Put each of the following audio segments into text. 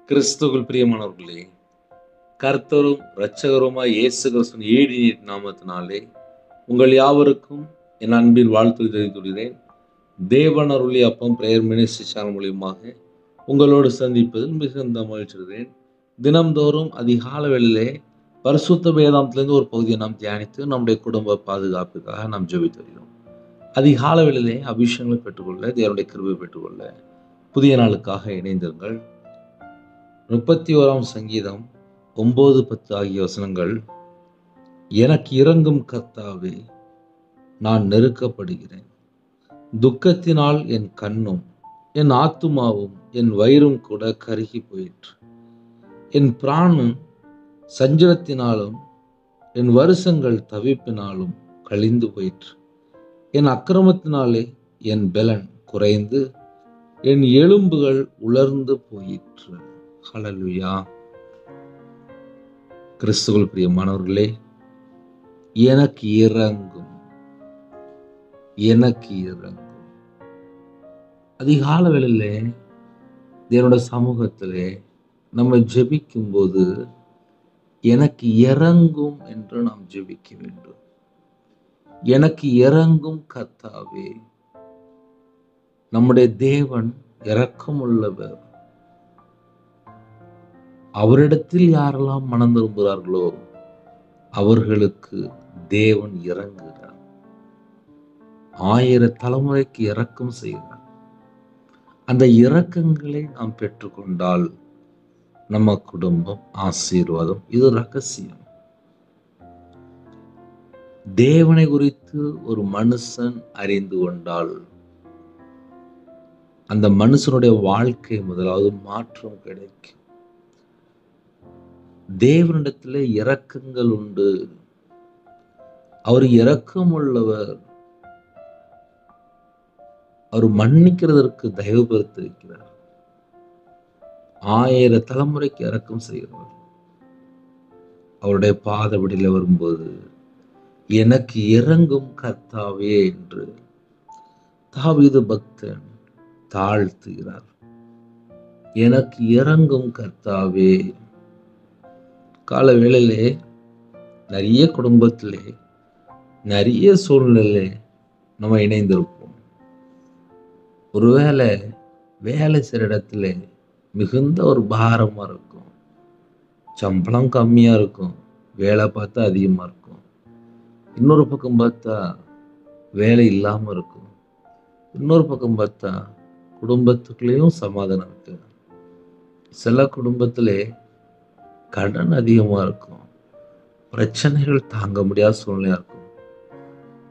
கிறிஸ்துவுக்குள் பிரியமானவர்களே, கர்த்தரும் இரட்சகருமாய் இயேசு கிறிஸ்துவின் ஈடு நாமத்தினாலே உங்கள் யாவருக்கும் என் அன்பின் வாழ்த்து தெரிவித்துள்ளேன். தேவன் அருளிய அப்பம் பிரேயர் மினிஸ்ட்ரி சேனல் மூலியமாக உங்களோடு சந்திப்பதில் மிகுந்த மகிழ்ச்சிகிறேன். தினம்தோறும் அதிகால வேளையிலே பரிசுத்த வேதாந்தத்திலிருந்து ஒரு பகுதியை நாம் தியானித்து நம்முடைய குடும்ப பாதுகாப்புக்காக நாம் ஜெபித்து வருகிறோம். அதிகால வேளையிலே அபிஷேகங்களை பெற்றுக்கொள்ள, தேவனுடைய கிருபையை பெற்றுக்கொள்ள புதிய நாளுக்காக இணைந்திருங்கள். 31 சங்கீதம் 9-10 ஆகிய வசனங்கள். எனக்கு இரங்கும் கர்த்தாவே, நான் நெருக்கப்படுகிறேன். துக்கத்தினால் என் கண்ணும் என் ஆத்துமாவும் என் வயிறும் கூட கருகி போயிற்று. என் பிராணன் சஞ்சலத்தினாலும் என் வருஷங்கள் தவிப்பினாலும் கழிந்து போயிற்று. என் அக்கிரமத்தினாலே என் பெலன் குறைந்து என் எலும்புகள் உலர்ந்து போயிற்று. ஹல்லேலூயா. கிறிஸ்துவுக்குள் பிரியமானவர்களே, எனக்கு இரங்கும், எனக்கு இரங்கும். அதிகால வேளையிலே தேவனுடைய சமூகத்திலே நம்ம ஜெபிக்கும் போது எனக்கு இரங்கும் என்று நாம் ஜெபிக்க வேண்டும். எனக்கு இரங்கும் கர்த்தாவே. நம்முடைய தேவன் இரக்கமுள்ளவர். அவரிடத்தில் யாரெல்லாம் மனம் திரும்புகிறார்களோ அவர்களுக்கு தேவன் இரங்குகிறார். 1000 தலைமுறைக்கு இரக்கம் செய்கிறார். அந்த இரக்கங்களை நாம் பெற்றுக்கொண்டால் நம்ம குடும்பம் ஆசீர்வாதம். இது ரகசியம். தேவனை குறித்து ஒரு மனுஷன் அறிந்து கொண்டால் அந்த மனுஷனுடைய வாழ்க்கை முதலாவது மாற்றம் கிடைக்கும். தேவனிடத்திலே இரக்கங்கள் உண்டு. அவர் இரக்கம் உள்ளவர். அவர் மன்னிக்கிறதற்கு தயவு பெற்றிருக்கிறார். 1000 தலைமுறைக்கு இரக்கம் செய்கிறவர். அவருடைய பாதபடியில வரும்போது எனக்கு இரங்கும் கர்த்தாவே என்று தாவீது பக்தன் தாழ்த்துகிறார். எனக்கு இரங்கும் கர்த்தாவே. கால வேளையிலே நிறைய குடும்பத்திலே நிறைய சூழ்நிலையிலே நம்ம இணைந்திருப்போம். ஒருவேளை வேலை செய்கிற இடத்துல மிகுந்த ஒரு பாரமா இருக்கும். சம்பளம் கம்மியா இருக்கும், வேலை பார்த்தா அதிகமா இருக்கும். இன்னொரு பக்கம் பார்த்தா வேலை இல்லாம இருக்கும். இன்னொரு பக்கம் பார்த்தா குடும்பத்துக்குள்ளேயும் சமாதானம் இருக்கு. சில குடும்பத்திலே கடன் அதிகமா இருக்கும். பிரச்சனைகள் தாங்க முடியாத சூழ்நிலையா இருக்கும்.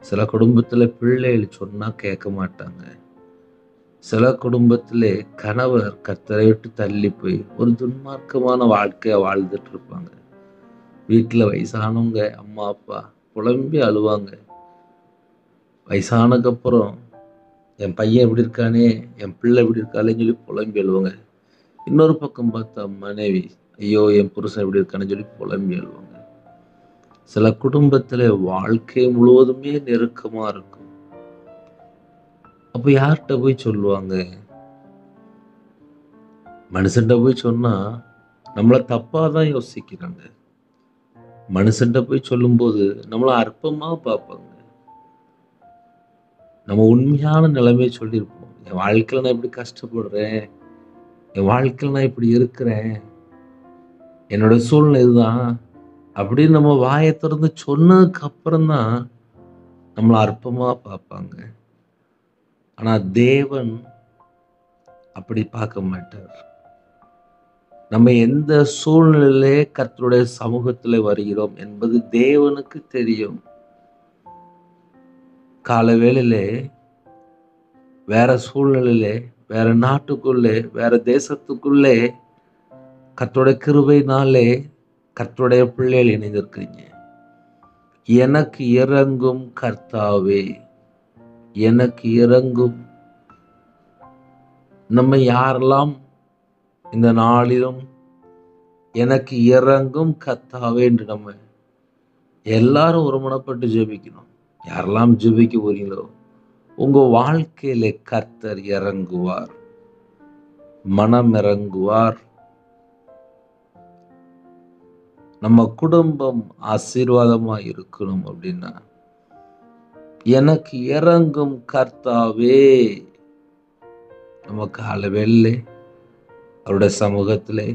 சில குடும்பத்துல பிள்ளைகள் சொன்னா கேட்க மாட்டாங்க. சில குடும்பத்திலே கணவர் கர்த்தரை விட்டு தள்ளி போய் ஒரு துன்மார்க்கமான வாழ்க்கைய வாழ்ந்துட்டு இருப்பாங்க. வீட்டுல வயசானவங்க அம்மா அப்பா புலம்பி அழுவாங்க. வயசானதுக்கு அப்புறம் என் பையன் எப்படி இருக்கானே, என் பிள்ளை எப்படி இருக்காளேன்னு சொல்லி புலம்பி அழுவாங்க. இன்னொரு பக்கம் பார்த்தா மனைவி, ஐயோ என் புருஷன் எப்படி இருக்கான்னு சொல்லி புலம்பி அழுவாங்க. சில குடும்பத்துல வாழ்க்கை முழுவதுமே நெருக்கமா இருக்கும். அப்ப யார்கிட்ட போய் சொல்லுவாங்க? மனுஷன்கிட்ட போய் சொன்னா நம்மள தப்பாதான் யோசிக்கிறாங்க. மனுஷன்கிட்ட போய் சொல்லும்போது நம்மள அற்பமா பார்ப்பாங்க. நம்ம உண்மையான நிலைமையை சொல்லியிருப்போம். என் வாழ்க்கையில நான் இப்படி கஷ்டப்படுறேன், என் வாழ்க்கையில நான் இப்படி இருக்கிறேன், என்னோட சூழ்நிலை இதுதான் அப்படின்னு நம்ம வாயை திறந்து சொன்னதுக்கு அப்புறம் தான் நம்மளை அற்பமா பார்ப்பாங்க. ஆனா தேவன் அப்படி பார்க்க மாட்டார். நம்ம எந்த சூழ்நிலையிலே கர்த்தருடைய சமூகத்துல வருகிறோம் என்பது தேவனுக்கு தெரியும். கால வேளையிலே வேற சூழ்நிலையிலே வேற நாட்டுக்குள்ளே வேற தேசத்துக்குள்ளே கர்த்தருடைய கிருபையினாலே கர்த்தருடைய பிள்ளைகள் இணைந்திருக்கிறீங்க. எனக்கு இரங்கும் கர்த்தாவே, எனக்கு இரங்கும். நம்ம யாரெல்லாம் இந்த நாளிலும் எனக்கு இரங்கும் கர்த்தாவே என்று நம்ம எல்லாரும் ஒருமனப்பட்டு ஜெபிக்கணும். யாரெல்லாம் ஜெபிக்க போறீங்களோ உங்க வாழ்க்கையில கர்த்தர் இறங்குவார், மனம் இறங்குவார். நம்ம குடும்பம் ஆசீர்வாதமா இருக்கணும் அப்படின்னா, எனக்கு இறங்கும் கர்த்தாவே, நம்ம காலவேளை அவருடைய சமூகத்திலே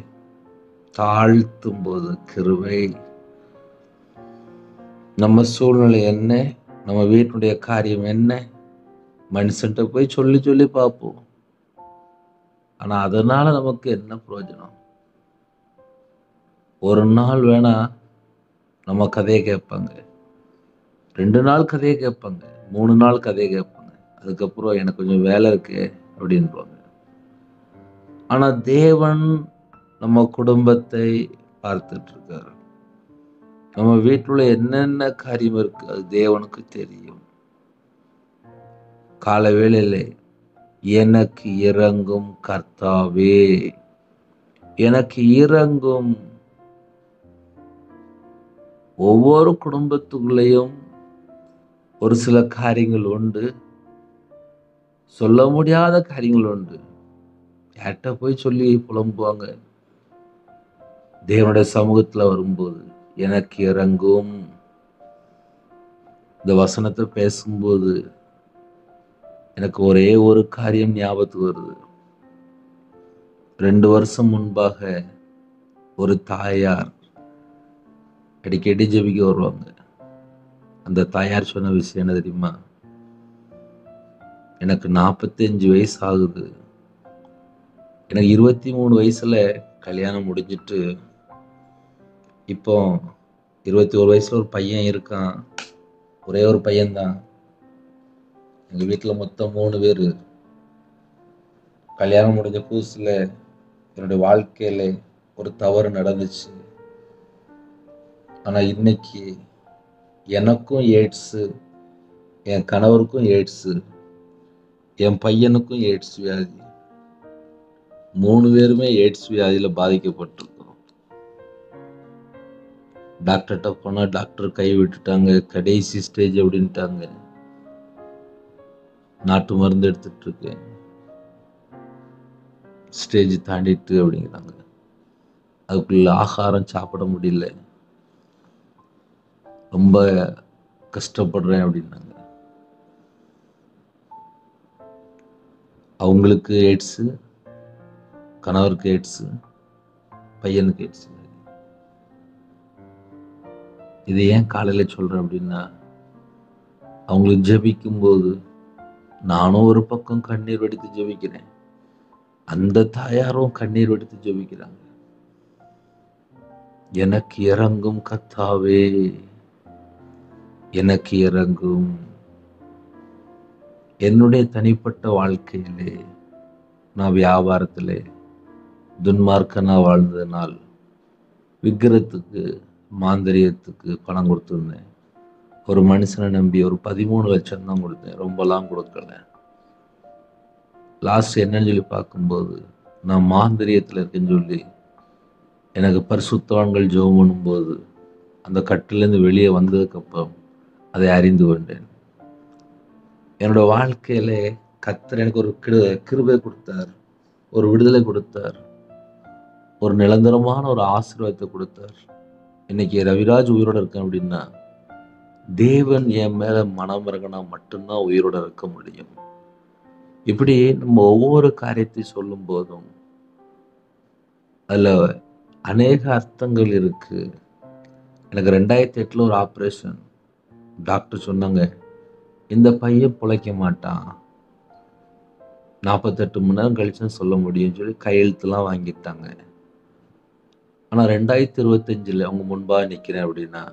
தாழ்த்தும் போது கிருபை, நம்ம சூழ்நிலை என்ன, நம்ம வீட்டுடைய காரியம் என்ன, மனுஷன்ட்ட போய் சொல்லி சொல்லி பார்ப்போம். ஆனா அதனால நமக்கு என்ன பிரயோஜனம்? ஒரு நாள் வேணா நம்ம கதையை கேட்பாங்க, 2 நாள் கதையை கேட்பாங்க, 3 நாள் கதையை கேட்பாங்க. அதுக்கப்புறம் எனக்கு கொஞ்சம் வேலை இருக்கு அப்படின்பாங்க. ஆனா தேவன் நம்ம குடும்பத்தை பார்த்துட்டு இருக்காரு. நம்ம வீட்டுல என்னென்ன காரியம் இருக்கு அது தேவனுக்கு தெரியும். கால வேளையிலே எனக்கு இறங்கும் கர்த்தாவே, எனக்கு இறங்கும். ஒவ்வொரு குடும்பத்துக்குள்ளேயும் ஒரு சில காரியங்கள் உண்டு, சொல்ல முடியாத காரியங்கள் உண்டு. யார்கிட்ட போய் சொல்லி புலம்புவாங்க? தேவனுடைய சமூகத்துல வரும்போது எனக்கு இறங்கும். இந்த வசனத்தை பேசும்போது எனக்கு ஒரே ஒரு காரியம் ஞாபகத்துக்கு வருது. 2 வருஷம் முன்பாக ஒரு தாயார் அடிக்கடி ஜெபிக்க வருவாங்க. அந்த தாயார் சொன்ன விஷயம் என்ன தெரியுமா? எனக்கு 45 வயசு ஆகுது, எனக்கு 23 வயசுல கல்யாணம் முடிஞ்சிட்டு, இப்போ 21 வயசுல ஒரு பையன் இருக்கான். ஒரே ஒரு பையன்தான். எங்க வீட்டுல மொத்தம் 3 பேரு. கல்யாணம் முடிஞ்ச புதுசுல என்னுடைய வாழ்க்கையில ஒரு தவறு நடந்துச்சு. ஆனா இன்னைக்கு எனக்கும் எய்ட்ஸ், என் கணவருக்கும் எய்ட்ஸ், என் பையனுக்கும் எய்ட்ஸ் வியாதி. 3 பேருமே எய்ட்ஸ் வியாதியில பாதிக்கப்பட்டிருக்கோம். டாக்டர்கிட்ட போனா டாக்டர் கை விட்டுட்டாங்க, கடைசி ஸ்டேஜ் அப்படின்ட்டாங்க. நாட்டு மருந்து எடுத்துட்டு இருக்கேன், ஸ்டேஜ் தாண்டிட்டு அப்படிங்கிறாங்க. அதுக்குள்ள ஆகாரம் சாப்பிட முடியல, ரொம்ப கஷ்டப்படுறேன் அப்படின்னாங்க. அவங்களுக்கு எய்ட்ஸ், கணவருக்கு எய்ட்ஸ், பையனுக்கு எய்ட்ஸ். இது ஏன் காலையில சொல்றேன் அப்படின்னா, அவங்களுக்கு ஜெபிக்கும் போது நானும் ஒரு பக்கம் கண்ணீர் வடித்து ஜெபிக்கிறேன், அந்த தாயாரும் கண்ணீர் வடித்து ஜெபிக்கிறாங்க. எனக்கு இறங்கும் கர்த்தாவே, எனக்கு இறங்கும். என்னுடைய தனிப்பட்ட வாழ்க்கையிலே நான் வியாபாரத்திலே துன்மார்க்கனா வாழ்ந்ததனால் விக்கிரத்துக்கு மாந்திரியத்துக்கு பணம் கொடுத்துருந்தேன். ஒரு மனுஷனை நம்பி ஒரு 13 லட்சம் தான் கொடுத்தேன், ரொம்பலாம் கொடுக்கல. லாஸ்ட் என்னன்னு சொல்லி பார்க்கும்போது நான் மாந்திரியத்தில் இருக்கேன்னு சொல்லி எனக்கு பரிசுத்தவான்கள் ஜெபம் பண்ணும்போது அந்த கட்டிலேருந்து வெளியே வந்ததுக்கப்புறம் அதை அறிந்து கொண்டேன். என்னோட வாழ்க்கையில கர்த்தர் எனக்கு ஒரு கிருபை கொடுத்தார், ஒரு விடுதலை கொடுத்தார், ஒரு நிரந்தரமான ஒரு ஆசீர்வாதத்தை கொடுத்தார். இன்னைக்கு ரவிராஜ் உயிரோட இருக்கேன் அப்படின்னா தேவன் என் மேல மனம் இறங்கினா மட்டும்தான் உயிரோட இருக்க முடியும். இப்படி நம்ம ஒவ்வொரு காரியத்தை சொல்லும் போதும் அதுல அநேக அர்த்தங்கள் இருக்கு. எனக்கு 2008 ஒரு ஆப்ரேஷன். டாக்டர் சொன்னாங்க, இந்த பையன் பிழைக்க மாட்டான், 48 மணி நேரம் கழிச்சு சொல்ல முடியும்னு சொல்லி கையெழுத்துலாம் வாங்கிட்டாங்க. ஆனா 2025 அவங்க முன்பாக நிக்கிறேன் அப்படின்னா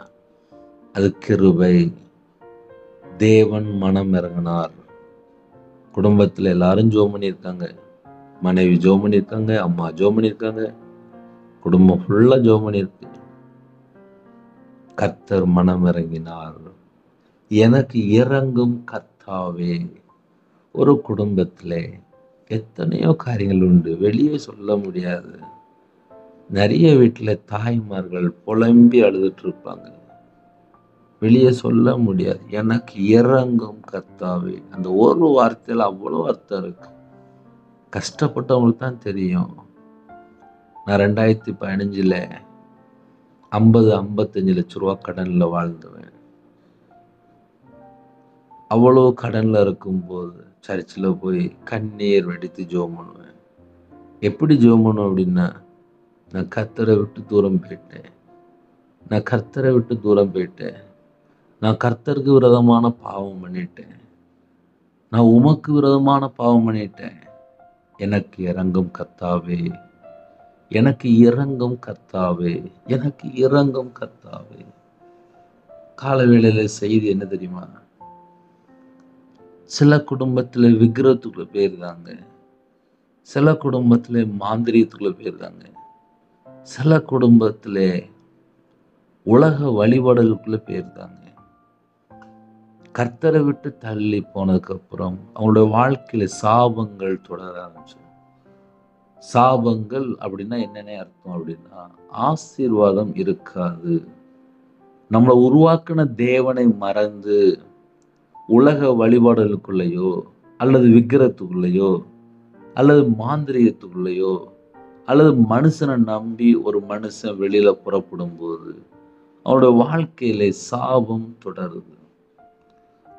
அது கிருபை. தேவன் மனம் இறங்கினார். குடும்பத்துல எல்லாரும் ஜெபம் பண்ணியிருக்காங்க, மனைவி ஜெபம் பண்ணியிருக்காங்க, அம்மா ஜெபம் பண்ணியிருக்காங்க, குடும்பம் ஃபுல்லா ஜெபம் பண்ணியிருக்கு. கர்த்தர் மனம் இறங்கினார். எனக்கு இறங்கும் கர்த்தாவே. ஒரு குடும்பத்திலே எத்தனையோ காரியங்கள் உண்டு, வெளியே சொல்ல முடியாது. நிறைய வீட்டுல தாய்மார்கள் புலம்பி அழுதுட்டு இருப்பாங்க, வெளியே சொல்ல முடியாது. எனக்கு இறங்கும் கர்த்தாவே, அந்த ஒரு வார்த்தையில அவ்வளவு அர்த்தம் இருக்கு. கஷ்டப்பட்டவங்களுக்கு தான் தெரியும். நான் 2015 50 55 லட்ச ரூபா கடன்ல வாழ்ந்தவன். அவ்வளோ கடன்ல இருக்கும்போது சர்ச்சில் போய் கண்ணீர் வெடித்து ஜெபம் பண்ணுவேன். எப்படி ஜெபம் பண்ணுவேன் அப்படின்னா, நான் கர்த்தரை விட்டு தூரம் போயிட்டேன். நான் கர்த்தரை விட்டு தூரம் போயிட்டேன். நான் கர்த்தருக்கு விரோதமான பாவம் பண்ணிட்டேன். நான் உமக்கு விரோதமான பாவம் பண்ணிட்டேன். எனக்கு இரங்கும் கர்த்தாவே, எனக்கு இரங்கும் கர்த்தாவே, எனக்கு இரங்கும் கர்த்தாவே. காலவேளையில செய்தி என்ன தெரியுமா? சில குடும்பத்துல விக்கிரத்துக்குள்ள போயிருந்தாங்க. சில குடும்பத்துல மாந்திரியத்துக்குள்ள போயிருந்தாங்க. சில குடும்பத்துல உலக வழிபாடுகளுக்குள்ள போயிருந்தாங்க. கர்த்தரை விட்டு தள்ளி போனதுக்கு அப்புறம் அவங்களுடைய வாழ்க்கையில சாபங்கள் தொடர ஆரம்பிச்சு. சாபங்கள் அப்படின்னா என்னென்ன அர்த்தம் அப்படின்னா, ஆசீர்வாதம் இருக்காது. நம்மளை உருவாக்கின தேவனை மறந்து உலக வழிபாடுகளுக்குள்ளேயோ அல்லது விக்கிரத்துக்குள்ளேயோ அல்லது மாந்திரியத்துக்குள்ளேயோ அல்லது மனுஷனை நம்பி ஒரு மனுஷன் வெளியில புறப்படும் போது அவனோட வாழ்க்கையில சாபம் தொடருது.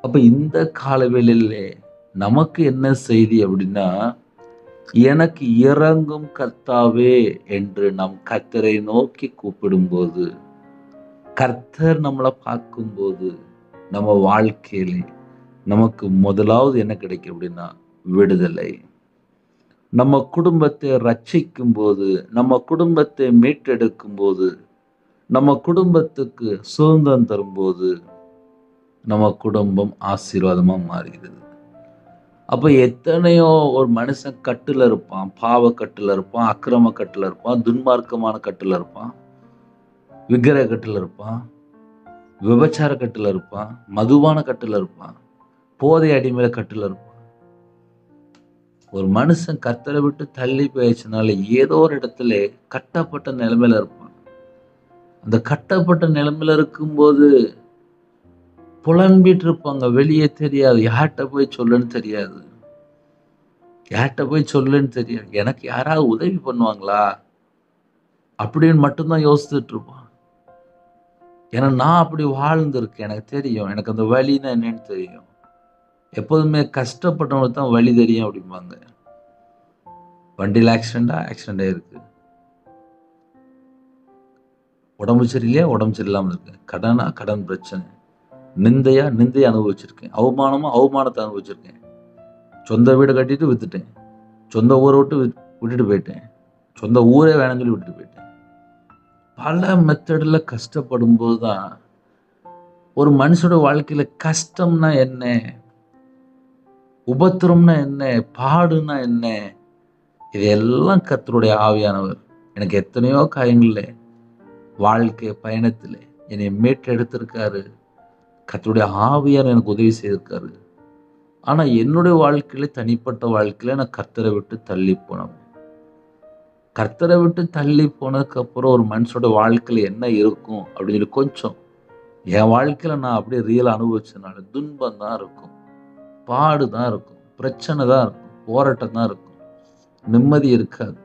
அப்ப இந்த காலவேளையிலே நமக்கு என்ன செய்தி அப்படின்னா, எனக்கு இரங்கும் கர்த்தாவே என்று நாம் கர்த்தரை நோக்கி கூப்பிடும்போது, கர்த்தர் நம்மளை பார்க்கும்போது நம்ம வாழ்க்கையிலே நமக்கு முதலாவது என்ன கிடைக்கும் அப்படின்னா விடுதலை. நம்ம குடும்பத்தை ரட்சிக்கும் போது, நம்ம குடும்பத்தை மீட்டெடுக்கும் போது, நம்ம குடும்பத்துக்கு சுதந்திரம் தரும்போது நம்ம குடும்பம் ஆசீர்வாதமா மாறுகிறது. அப்ப எத்தனையோ ஒரு மனுஷன் கட்டுல இருப்பான், பாவ கட்டுல இருப்பான், அக்கிரம கட்டுல இருப்பான், துன்மார்க்கமான கட்டுல இருப்பான், விக்கிரக கட்டுல இருப்பான், விபச்சார கட்டுல இருப்பான், மதுபான கட்டுல இருப்பான், போதை அடிமையில கட்டுல இருப்பான். ஒரு மனுஷன் கர்த்தரை விட்டு தள்ளி போயிடுச்சுனால ஏதோ ஒரு இடத்துல கட்டப்பட்ட நிலைமையில இருப்பான். அந்த கட்டப்பட்ட நிலைமையில இருக்கும்போது புலம்பிட்டு இருப்பாங்க. வெளியே தெரியாது, யார்கிட்ட போய் சொல்லுன்னு தெரியாது, யார்கிட்ட போய் சொல்லுன்னு தெரியாது. எனக்கு யாராவது உதவி பண்ணுவாங்களா அப்படின்னு மட்டும்தான் யோசிச்சுட்டு இருப்பான். ஏன்னா நான் அப்படி வாழ்ந்திருக்கேன், எனக்கு தெரியும், எனக்கு அந்த வலின்னா என்னன்னு தெரியும். எப்போதுமே கஷ்டப்பட்டவங்களுக்கு தான் வலி தெரியும் அப்படிம்பாங்க. வண்டியில் ஆக்சிடென்ட் ஆயிருக்கு, உடம்பு சரியில்லையா, உடம்பு சரியில்லாமல் இருக்கு, கடனா கடன் பிரச்சனை, நிந்தையா நிந்தையை அனுபவிச்சிருக்கேன், அவமானமா அவமானத்தை அனுபவிச்சிருக்கேன், சொந்த வீடு கட்டிட்டு வித்துட்டேன், சொந்த ஊரை விட்டு விட்டுட்டு போயிட்டேன், சொந்த ஊரே வேணும்னு சொல்லி விட்டுட்டு போயிட்டேன். பல மெத்தடில் கஷ்டப்படும் போது தான் ஒரு மனுஷோட வாழ்க்கையில கஷ்டம்னா என்ன, உபத்திரம்னா என்ன, பாடுனா என்ன, இதெல்லாம் கர்த்தருடைய ஆவியானவர் எனக்கு எத்தனையோ காயங்கள்ல வாழ்க்கை பயணத்தில் என்னை மீட்டு எடுத்திருக்காரு. கர்த்தருடைய ஆவியார் எனக்கு உதவி செய்திருக்காரு. ஆனா என்னுடைய வாழ்க்கையில, தனிப்பட்ட வாழ்க்கையில நான் கர்த்தரை விட்டு தள்ளி போனவன். கர்த்தரை விட்டு தள்ளி போனதுக்கு அப்புறம் ஒரு மனுஷோட வாழ்க்கையில என்ன இருக்கும் அப்படின்னு சொல்லி கொஞ்சம் என் வாழ்க்கையில நான் அப்படியே ரியலா அனுபவிச்சதுனால துன்பம் தான் இருக்கும், பாடு தான் இருக்கும், பிரச்சனை தான் இருக்கும், போராட்டம் தான் இருக்கும், நிம்மதி இருக்காது.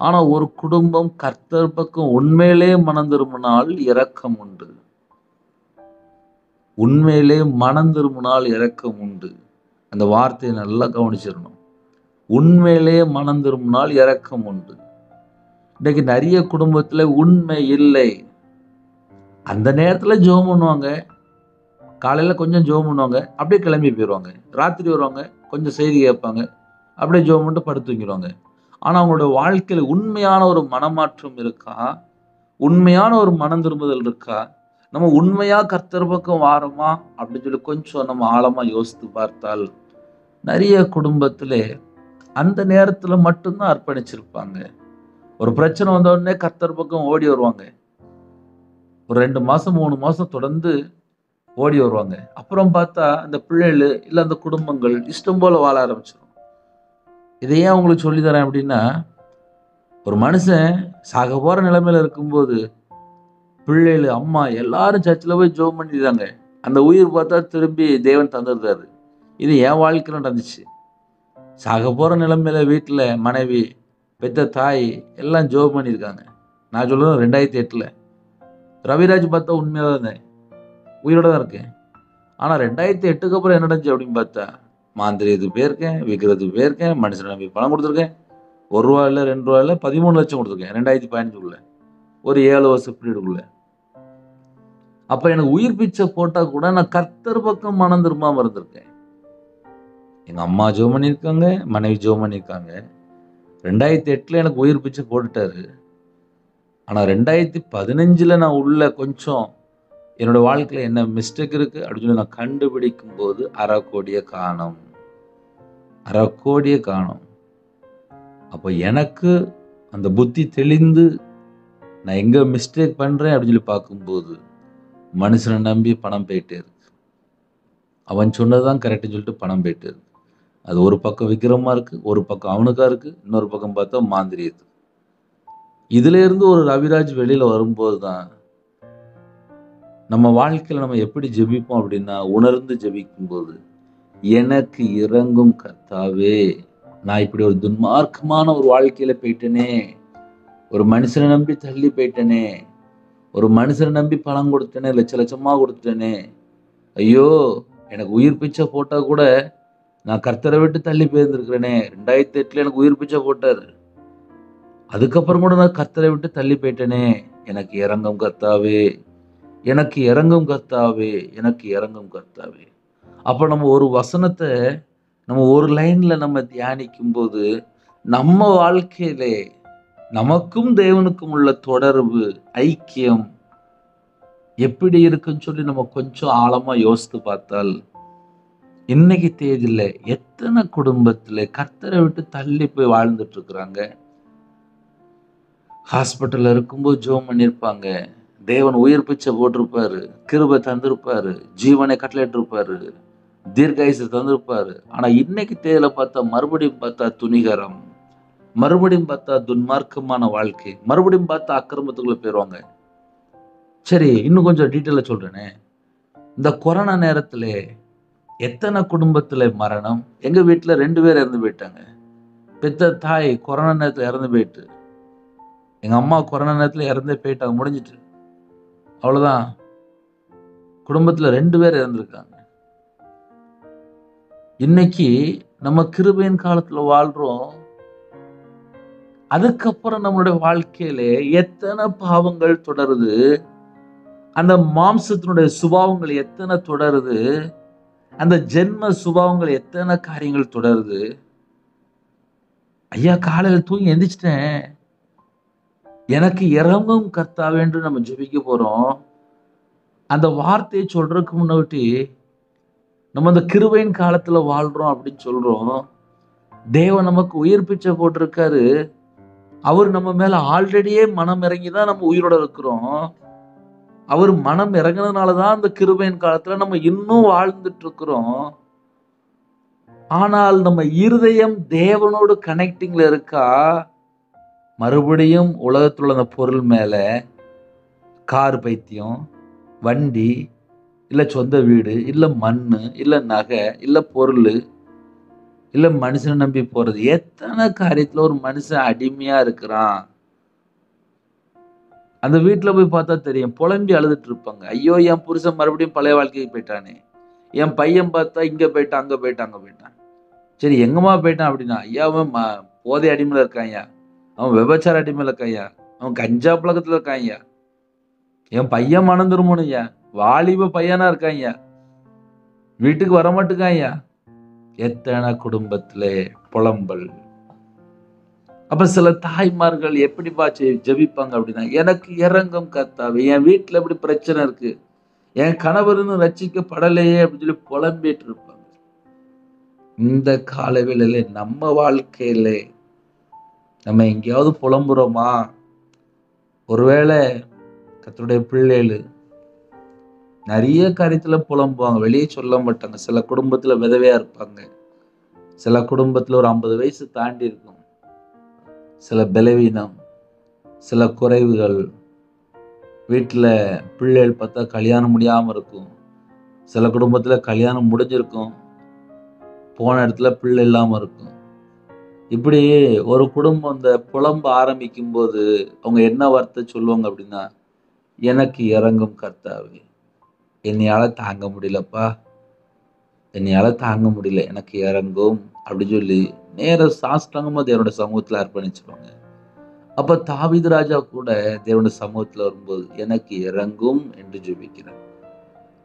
ஆனா ஒரு குடும்பம் கர்த்தர் பக்கம் உண்மையிலே மனம் திரும்பினால் இரக்கம் உண்டு. உண்மையிலே மனம் திரும்பினால் இரக்கம் உண்டு. அந்த வார்த்தையை நல்லா கவனிச்சிடணும். உண்மையிலே மனம் திரும்பினால் இரக்கம் உண்டு. இன்னைக்கு நிறைய குடும்பத்துல உண்மை இல்லை. அந்த நேரத்துல ஜெபம் பண்ணுவாங்க, காலையில கொஞ்சம் ஜெபம் பண்ணுவாங்க, அப்படியே கிளம்பி போயிடுவாங்க. ராத்திரி வருவாங்க, கொஞ்சம் செய்தி கேட்பாங்க, அப்படியே ஜெபம் பண்ணிட்டு படுத்து தூங்கிடுவாங்க. ஆனா அவங்களோட வாழ்க்கையில உண்மையான ஒரு மனமாற்றம் இருக்கா, உண்மையான ஒரு மனம் திரும்புதல் இருக்கா, நம்ம உண்மையா கர்த்தர் பக்கம் வாரோமா அப்படின்னு சொல்லி கொஞ்சம் நம்ம ஆழமா யோசித்து பார்த்தால் நிறைய குடும்பத்திலே அந்த நேரத்துல மட்டும்தான் அர்ப்பணிச்சிருப்பாங்க. ஒரு பிரச்சனை வந்த உடனே கர்த்தர் பக்கம் ஓடி வருவாங்க. ஒரு 2 மாசம் 3 மாசம் தொடர்ந்து ஓடி வருவாங்க. அப்புறம் பார்த்தா அந்த பிள்ளைகள் இல்ல அந்த குடும்பங்கள் இஷ்டம் போல வாழ ஆரம்பிச்சிடும். இதை ஏன் உங்களுக்கு சொல்லி தரேன் அப்படின்னா, ஒரு மனுஷன் சாக போற நிலைமையில இருக்கும்போது பிள்ளைகள், அம்மா எல்லாரும் சர்ச்சில் போய் ஜெபம் பண்ணிடுறாங்க. அந்த உயிர் பார்த்தா திரும்பி தேவன் தந்துடுறாரு. இது என் வாழ்க்கையில் நடந்துச்சு. சாக போற நிலைமையில வீட்டில் மனைவி, பெத்த தாய் எல்லாம் ஜெபம் பண்ணியிருக்காங்க. நான் சொல்றது 2008. ரவிராஜ் பார்த்தா உண்மையாக தான் உயிரோட தான் இருக்கேன். ஆனால் 2008க்கு அப்புறம் என்ன நடந்துச்சு அப்படின்னு பார்த்தா, மாந்திரியத்துக்கு போயிருக்கேன், விற்கிறதுக்கு போயிருக்கேன், மனுஷனை நம்பி பணம் கொடுத்துருக்கேன். ₹1 இல்லை, ₹2 இல்லை, 13 லட்சம் கொடுத்துருக்கேன் 2015க்குள்ள, ஒரு 7 வருஷம் பீரியடுக்குள்ள. அப்ப எனக்கு உயிர் பிச்சை போட்டா கூட நான் கர்த்தர் பக்கம் மனம் திரும்பாம இருந்திருக்கேன். எங்க அம்மா ஜெபம் பண்ணியிருக்காங்க, மனைவி ஜெபம் பண்ணியிருக்காங்க. 2008ல எனக்கு உயிர் பிச்சை போட்டுட்டாரு. ஆனா 2015ல நான் உள்ள கொஞ்சம் என்னோட வாழ்க்கையில என்ன மிஸ்டேக் இருக்கு அப்படின்னு சொல்லி நான் கண்டுபிடிக்கும் போது அரை கோடியை காணோம். அப்ப எனக்கு அந்த புத்தி தெளிந்து நான் எங்க மிஸ்டேக் பண்றேன் அப்படின்னு சொல்லி பார்க்கும்போது மனுஷனை நம்பி பணம் போயிட்டே இருக்கு. அவன் சொன்னதுதான் கரெக்ட்னு சொல்லிட்டு பணம் போயிட்டே இருக்கு. அது ஒரு பக்கம் விக்கிரமா இருக்கு, ஒரு பக்கம் அவனுக்கா இருக்கு, இன்னொரு பக்கம் பார்த்தா மாந்திரியது. இதுல இருந்து ஒரு ரவிராஜ் வெளியில வரும்போது தான் நம்ம வாழ்க்கையில நம்ம எப்படி ஜெபிப்போம் அப்படின்னா, உணர்ந்து ஜெபிக்கும் போது, எனக்கு இரங்கும் கர்த்தாவே, நான் இப்படி ஒரு துன்மார்க்கமான ஒரு வாழ்க்கையில போயிட்டேனே, ஒரு மனுஷனை நம்பி தள்ளி போயிட்டேனே, ஒரு மனுஷனை நம்பி பணம் கொடுத்தேனே, லட்சமா கொடுத்துட்டேனே, ஐயோ எனக்கு உயிர் பிச்சை போட்டா கூட நான் கர்த்தரை விட்டு தள்ளி போயிருந்திருக்கிறேனே. 2008ல எனக்கு உயிர் பிச்சை போட்டாரு, அதுக்கப்புறம் கூட நான் கர்த்தரை விட்டு தள்ளி போயிட்டேனே, எனக்கு இரங்கும் கர்த்தாவே, எனக்கு இரங்கும் கர்த்தாவே, எனக்கு இரங்கும் கர்த்தாவே. அப்ப நம்ம ஒரு வசனத்தை நம்ம ஒரு லைன்ல நம்ம தியானிக்கும் போது நம்ம வாழ்க்கையிலே நமக்கும் தேவனுக்கும் உள்ள தொடர்பு, ஐக்கியம் எப்படி இருக்குன்னு சொல்லி நம்ம கொஞ்சம் ஆழமா யோசித்து பார்த்தால், இன்னைக்கு தேதியில எத்தனை குடும்பத்துல கர்த்தரை விட்டு தள்ளி போய் வாழ்ந்துட்டு இருக்கிறாங்க. ஹாஸ்பிட்டல்ல இருக்கும்போது ஜெபம் பண்ணியிருப்பாங்க, தேவன் உயிர் பிச்சை போட்டிருப்பாரு, கிருபை தந்திருப்பாரு, ஜீவனை கட்டளையிட்டு இருப்பாரு, தீர்காயுசு தந்திருப்பாரு. ஆனா இன்னைக்கு தேதியில பார்த்தா மறுபடியும் பார்த்தா துணிகரம், மறுபடியும் பார்த்தா துன்மார்க்கமான வாழ்க்கை, மறுபடியும் பார்த்தா அக்கிரமத்துக்குள்ள போயிருவாங்க. சரி, இன்னும் கொஞ்சம் டீட்டெயிலா சொல்றேனே. இந்த கொரோனா நேரத்துல எத்தனை குடும்பத்துல மரணம். எங்க வீட்டுல 2 பேர் இறந்து போயிட்டாங்க. பெத்த தாய் கொரோனா நேரத்துல இறந்து போயிட்டு, எங்க அம்மா கொரோனா நேரத்துல இறந்தே போயிட்டாங்க, முடிஞ்சிட்டு. அவ்வளவுதான். குடும்பத்துல 2 பேர் இறந்திருக்காங்க. இன்னைக்கு நம்ம கிருபையின் காலத்துல வாழ்றோம். அதுக்கப்புறம் நம்மளுடைய வாழ்க்கையில எத்தனை பாவங்கள் தொடருது, அந்த மாம்சத்தினுடைய சுபாவங்கள் எத்தனை தொடருது, அந்த ஜென்ம சுபாவங்கள் எத்தனை காரியங்கள் தொடருது. ஐயா காலையில தூங்கி எந்திரிச்சிட்டேன், எனக்கு இரங்கும் கர்த்தாவே என்று நம்ம ஜெபிக்க போறோம். அந்த வார்த்தையை சொல்றதுக்கு முன்னாடி நம்ம அந்த கிருபையின் காலத்துல வாழ்றோம் அப்படின்னு சொல்றோம். தேவன் நமக்கு உயிர் பிச்சை போட்டிருக்காரு. அவர் நம்ம மேல ஆல்ரெடியே மனம் இறங்கிதான் நம்ம உயிரோட இருக்கிறோம். அவர் மனம் இறங்கினதுனாலதான் அந்த கிருபையின் காலத்துல நம்ம இன்னும் வாழ்ந்துட்டு இருக்கிறோம். ஆனால் நம்ம இருதயம் தேவனோடு கனெக்டிங்ல இருக்கா, மறுபடியும் உலகத்துல உள்ள அந்த பொருள் மேல, கார் பைத்தியம், வண்டி, இல்ல சொந்த வீடு, இல்ல மண்ணு, இல்ல நகை, இல்ல பொருள், இல்ல மனுஷனை நம்பி போறது. எத்தனை காரியத்துல ஒரு மனுஷன் அடிமையா இருக்கிறான். அந்த வீட்டுல போய் பார்த்தா தெரியும், புலம்பி அழுதுட்டு இருப்பாங்க. ஐயோ என் புருஷன் மறுபடியும் பழைய வாழ்க்கைக்கு போயிட்டானே, என் பையன் பார்த்தா இங்க போயிட்டான், அங்க போயிட்டான், அங்க போயிட்டான். சரி எங்கம்மா போயிட்டான் அப்படின்னா, ஐயா அவன் போதை அடிமையில இருக்கான்யா, அவன் விபச்சார அடிமையில இருக்கான்யா, அவன் கஞ்சா பழக்கத்துல இருக்கான்யா, என் பையன் மனம் திரும்பணும்யா, வாலிப பையனா இருக்கான்யா, வீட்டுக்கு வரமாட்டுக்கான்யா. எத்தனை குடும்பத்துல புலம்பல். அப்ப சில தாய்மார்கள் எப்படி ஜெபிப்பாங்க அப்படின்னா, எனக்கு இரங்கும் கர்த்தாவே, என் வீட்டுல எப்படி பிரச்சனை இருக்கு, என் கணவர்னு ரட்சிக்கப்படலையே அப்படின்னு சொல்லி புலம்பிட்டு இருப்பாங்க. இந்த காலவேளையில நம்ம வாழ்க்கையில நம்ம எங்கேயாவது புலம்புறோமா? ஒருவேளை கர்த்தருடைய பிள்ளைகள் நிறைய காரியத்துல புலம்புவாங்க, வெளியே சொல்ல மாட்டாங்க. சில குடும்பத்துல விதவையா இருப்பாங்க, சில குடும்பத்துல ஒரு 50 வயசு தாண்டி இருக்கும், சில பலவீனம், சில குறைவுகள், வீட்டுல பிள்ளைகள் பார்த்தா கல்யாணம் முடியாம இருக்கும், சில குடும்பத்துல கல்யாணம் முடிஞ்சிருக்கும், போன இடத்துல பிள்ளை இல்லாம இருக்கும். இப்படி ஒரு குடும்பம் இந்த புலம்ப ஆரம்பிக்கும் போது அவங்க என்ன வார்த்தை சொல்லுவாங்க அப்படின்னா, எனக்கு இறங்கும் கர்த்தாவே. என்னையால தாங்க முடியலப்பா, என்னையால தாங்க முடியல, எனக்கு இறங்கும் அப்படின்னு சொல்லி நேரா சாஷ்டாங்கமா தேவனுடைய சமூகத்துல அர்ப்பணிச்சிருவாங்க. அப்ப தாவீது ராஜா கூட தேவனுடைய சமூகத்துல வரும்போது எனக்கு இறங்கும் என்று ஜெபிக்கிறார்.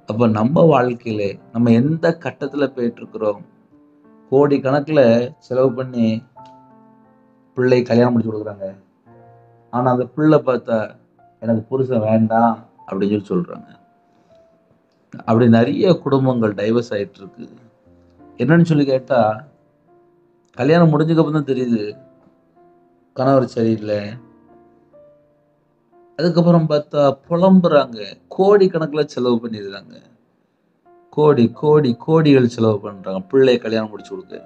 அப்ப நம்ம வாழ்க்கையில நம்ம எந்த கட்டத்துல போயிட்டு இருக்கிறோம்? கோடி கணக்குல செலவு பண்ணி பிள்ளை கல்யாணம் முடிச்சு கொடுக்குறாங்க. ஆனா அந்த பிள்ளை பார்த்தா எனக்கு புருஷன் வேண்டாம் அப்படின்னு சொல்லி சொல்றாங்க. அப்படி நிறைய குடும்பங்கள் டைவர்ஸ் ஆயிட்டு இருக்கு. என்னன்னு சொல்லி கேட்டா, கல்யாணம் முடிஞ்சதுக்கு அப்புறம் தான் தெரியுது கணவர் சரியில்லை. அதுக்கப்புறம் பார்த்தா புலம்புறாங்க. கோடி கணக்குல செலவு பண்ணிடுறாங்க. கோடி கோடி கோடிகள் செலவு பண்றாங்க பிள்ளை கல்யாணம் முடிச்சு கொடுக்க.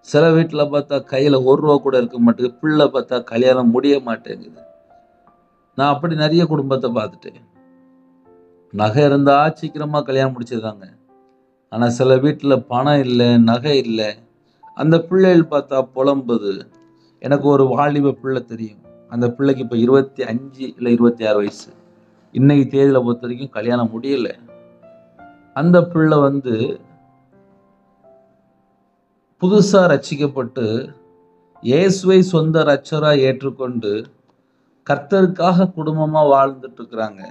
சில வீட்டுல பார்த்தா கையில ₹1 கூட இருக்க மாட்டேங்குது. பிள்ளை பார்த்தா கல்யாணம் முடிய மாட்டேங்குது. நான் அப்படி நிறைய குடும்பத்தை பார்த்துட்டேன். நகை இருந்தா சீக்கிரமா கல்யாணம் முடிச்சிடுறாங்க. ஆனா சில வீட்டுல பணம் இல்லை, நகை இல்லை. அந்த பிள்ளைகள் பார்த்தா புலம்புது. எனக்கு ஒரு வாலிப பிள்ளை தெரியும். அந்த பிள்ளைக்கு இப்ப 25 இல்ல 26 வயசு. இன்னைக்கு தேதியில பொறுத்த வரைக்கும் கல்யாணம் முடியல. அந்த பிள்ளை புதுசா ரட்சிக்கப்பட்டு இயேசுவை சொந்த ரட்சகரா ஏற்றுக்கொண்டு கர்த்தருக்காக குடும்பமா வாழ்ந்துட்டு இருக்கிறாங்க.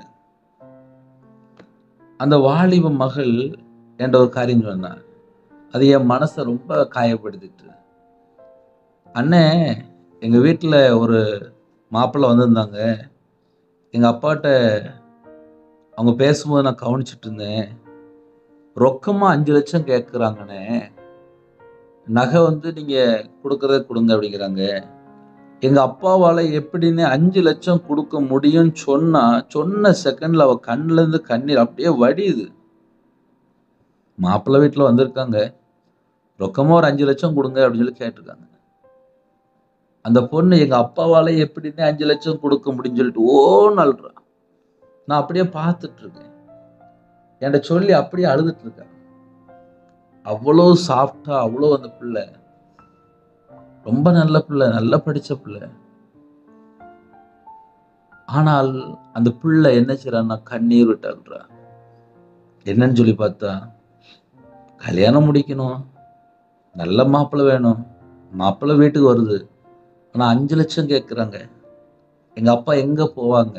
அந்த வாலிப மகள் என்ற ஒரு காரியம் சொன்னா, அது என் மனசை ரொம்ப காயப்படுத்திட்டு. அண்ணே, எங்க வீட்டுல ஒரு மாப்பிள்ளை வந்திருந்தாங்க. எங்க அப்பாட்ட அவங்க பேசும்போது நான் கவனிச்சிட்டு இருந்தேன். ரொக்கமா 5 லட்சம் கேட்குறாங்கண்ணே. நகை நீங்க கொடுக்கறத கொடுங்க அப்படிங்கிறாங்க. எங்க அப்பாவால எப்படின்னு 5 லட்சம் கொடுக்க முடியும்னு சொன்ன செகண்ட்ல அவ கண்ணுல இருந்து கண்ணீர் அப்படியே வடியுது. மாப்பிள்ளை வீட்டுல வந்திருக்காங்க. ரொக்கமா ஒரு 5 லட்சம் கொடுங்க அப்படின்னு சொல்லி கேட்டிருக்காங்க. அந்த பொண்ணு எங்க அப்பாவால எப்படின்னு 5 லட்சம் கொடுக்க முடியும்னு சொல்லிட்டு ஓன்னு அழுறா. நான் அப்படியே பார்த்துட்டு இருக்கேன். என்கிட்ட சொல்லி அப்படியே அழுதுட்டு இருக்கேன். அவ்வளோ சாஃப்டா, அவ்வளோ அந்த பிள்ளை ரொம்ப நல்ல பிள்ளை, நல்லா படிச்ச பிள்ளை. ஆனால் அந்த பிள்ளை என்ன செய்யறான்னா கண்ணீர் விட்டு அழுறா. என்னன்னு சொல்லி பார்த்தா, கல்யாணம் முடிக்கணும், நல்ல மாப்பிள்ளை வேணும், மாப்பிள்ளை வீட்டுக்கு வருது, ஆனா 5 லட்சம் கேட்கிறாங்க. எங்க அப்பா எங்க போவாங்க?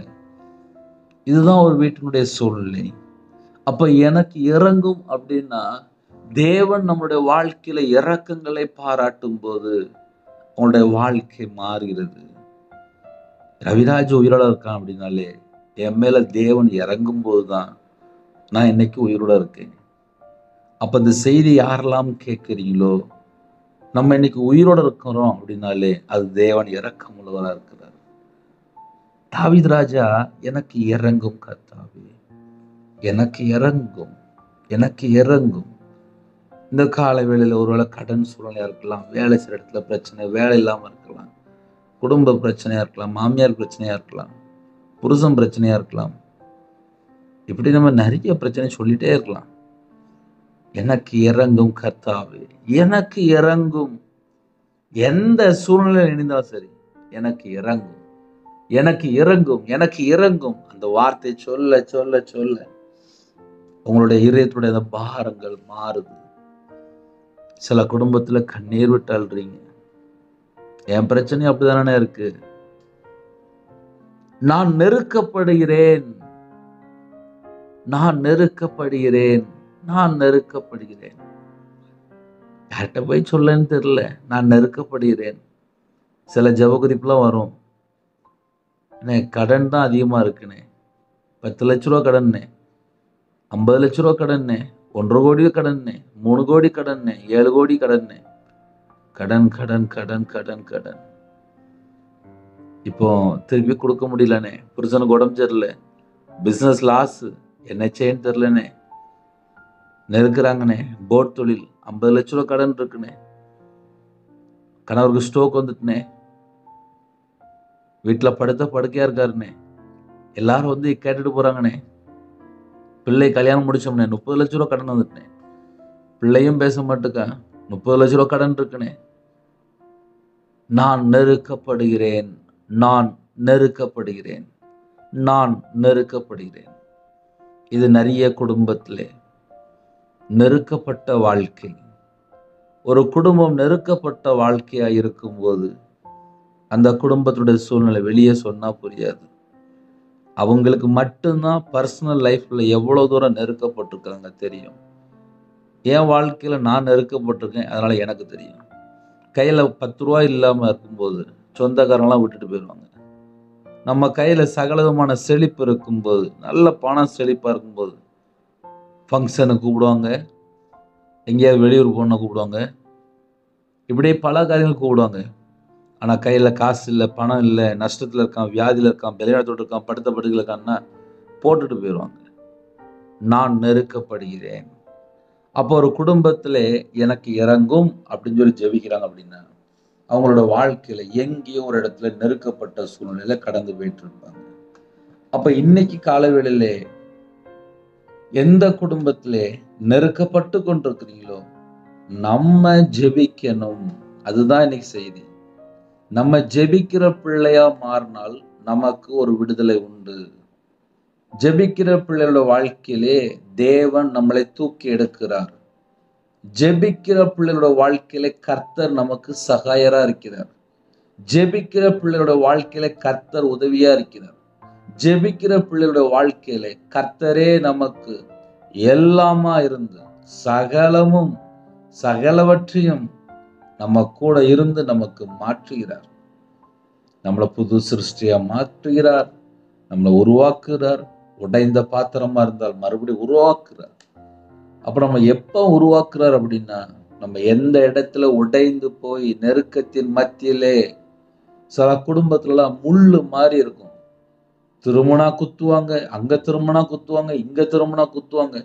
இதுதான் ஒரு வீட்டினுடைய சூழ்நிலை. அப்ப எனக்கு இறங்கும் அப்படின்னா, தேவன் நம்முடைய வாழ்க்கையில இரக்கங்களை பாராட்டும் போது உங்களுடைய வாழ்க்கை மாறுகிறது. ரவிராஜ் உயிரோட இருக்கான் அப்படின்னாலே என் மேல தேவன் இறங்கும் போதுதான் நான் இன்னைக்கு உயிரோட இருக்கேன். அப்ப இந்த செய்தி யாரெல்லாம் கேட்கிறீங்களோ, நம்ம இன்னைக்கு உயிரோட இருக்கிறோம் அப்படின்னாலே அது தேவன் இரக்கம் உள்ளவரா இருக்கிறார். தாவீது ராஜா எனக்கு இறங்கும் கர்த்தாவே, எனக்கு இறங்கும், எனக்கு இறங்கும். இந்த கால வேளையில ஒருவேளை கடன் சூழ்நிலையா இருக்கலாம், வேலை செய்யற இடத்துல பிரச்சனை, வேலை இல்லாம இருக்கலாம், குடும்ப பிரச்சனையா இருக்கலாம், மாமியார் பிரச்சனையா இருக்கலாம், புருஷன் பிரச்சனையா இருக்கலாம். இப்படி நம்ம நிறைய பிரச்சனை சொல்லிட்டே இருக்கலாம். எனக்கு இறங்கும் கர்த்தாவே, எனக்கு இறங்கும். எந்த சூழ்நிலை இருந்தாலும் சரி, எனக்கு இறங்கும், எனக்கு இறங்கும், எனக்கு இறங்கும். அந்த வார்த்தை சொல்ல சொல்ல சொல்ல உங்களுடைய இதயத்துடைய அந்த பாரங்கள் மாறுது. சில குடும்பத்துல கண்ணீர் விட்டு அழுறீங்க. என் பிரச்சனையும் அப்படிதானே இருக்கு. நான் நெருக்கப்படுகிறேன், நான் நெருக்கப்படுகிறேன், நான் நெருக்கப்படுகிறேன். யார்கிட்ட போய் சொல்லன்னு தெரியல, நான் நெருக்கப்படுகிறேன். சில ஜெப குறிப்புலாம் வரும். கடன் தான் அதிகமா இருக்குண்ணே, 10 லட்ச ரூபா கடன்னே, 50 லட்ச ரூபா கடன்னே, 1.5 கோடி கடன்னே, 3 கோடி கடன்னே, 7 கோடி கடன்னே. கடன் கடன் கடன் கடன் கடன். இப்போ திருப்பி கொடுக்க முடியலண்ணே, புருஷனுக்கு உடம்பு சரியில்லை, பிசினஸ் லாஸ், என்ன செய்யன்னு தெரியலண்ணே, நெருக்குறாங்கண்ணே. போட் தொழில் 50 லட்ச ரூபா கடன் இருக்குண்ணே, கணவருக்கு ஸ்ட்ரோக் வந்துட்டுனே, வீட்டுல படுத்த படுக்கையா இருக்காருண்ணே, எல்லாரும் கேட்டுட்டு போறாங்கண்ணே. பிள்ளை கல்யாணம் முடிச்சோம்னே, 30 லட்ச ரூபா கடன் வந்துட்டுனே, பிள்ளையும் பேச மாட்டுக்கா, 30 லட்ச ரூபா கடன் இருக்குண்ணே. நான் நெருக்கப்படுகிறேன், நான் நெருக்கப்படுகிறேன். நான் நெருக்கப்படுகிறேன். இது நிறைய குடும்பத்திலே நெருக்கப்பட்ட வாழ்க்கை. ஒரு குடும்பம் நெருக்கப்பட்ட வாழ்க்கையா இருக்கும்போது அந்த குடும்பத்துடைய சூழ்நிலை வெளியே சொன்னா புரியாது. அவங்களுக்கு மட்டும்தான் பர்சனல் லைஃப்ல எவ்வளவு தூரம் நெருக்கப்பட்டிருக்காங்க தெரியும். என் வாழ்க்கையில நான் நெருக்கப்பட்டிருக்கேன், அதனால எனக்கு தெரியும். கையில 10 ரூபாய் இல்லாம இருக்கும்போது சொந்தக்காரங்களாம் விட்டுட்டு போயிடுவாங்க. நம்ம கையில சகலவிதமான செழிப்பு இருக்கும்போது, நல்ல பணம் செழிப்பா இருக்கும்போது ஃபங்க்ஷனுக்கு கூப்பிடுவாங்க, எங்கேயாவது வெளியூர் போனா கூப்பிடுவாங்க, இப்படியே பல காரியங்களுக்கு கூப்பிடுவாங்க. ஆனா கையில காசு இல்ல, பணம் இல்ல, நஷ்டத்துல இருக்கான், வியாதியில இருக்கான், வெளிநாட்டோட இருக்கான், படுத்த படுக்கையில இருக்கான்னா போட்டுட்டு போயிடுவாங்க. நான் நெருக்கப்படுகிறேன். அப்போ ஒரு குடும்பத்திலே எனக்கு இறங்கும் அப்படின்னு சொல்லி ஜெபிக்கிறாங்க அப்படின்னா, அவங்களோட வாழ்க்கையில எங்கேயோ ஒரு இடத்துல நெருக்கப்பட்ட சூழ்நிலையில கடந்து போயிட்டு இருப்பாங்க. அப்ப இன்னைக்கு காலவேளையிலே எந்த குடும்பத்திலே நெருக்கப்பட்டு கொண்டிருக்கிறீங்களோ, நம்ம ஜெபிக்கணும். அதுதான் இன்னைக்கு செய்தி. நம்ம ஜெபிக்கிற பிள்ளையா மாறினால் நமக்கு ஒரு விடுதலை உண்டு. ஜெபிக்கிற பிள்ளையோட வாழ்க்கையிலே தேவன் நம்மளை தூக்கி எடுக்கிறார். ஜெபிக்கிற பிள்ளையோட வாழ்க்கையிலே கர்த்தர் நமக்கு சகாயரா இருக்கிறார். ஜெபிக்கிற பிள்ளையோட வாழ்க்கையில கர்த்தர் உதவியா இருக்கிறார். ஜெபிக்கிற பிள்ளையோட வாழ்க்கையில கர்த்தரே நமக்கு எல்லாமா இருந்து சகலமும் சகலவற்றையும் நம்ம கூட இருந்து நமக்கு மாற்றுகிறார். நம்மளை புது சிருஷ்டியா மாற்றுகிறார். நம்மளை உருவாக்குகிறார். உடைந்த பாத்திரமா இருந்தால் மறுபடியும் உருவாக்குறார். அப்ப நம்ம எப்ப உருவாக்குறார் அப்படின்னா, நம்ம எந்த இடத்துல உடைந்து போய் நெருக்கத்தின் மத்தியிலே சில குடும்பத்துலலாம் முள்ளு மாதிரி இருக்கும். திருமணா குத்துவாங்க, அங்க திருமணா குத்துவாங்க, இங்க திருமணா குத்துவாங்க.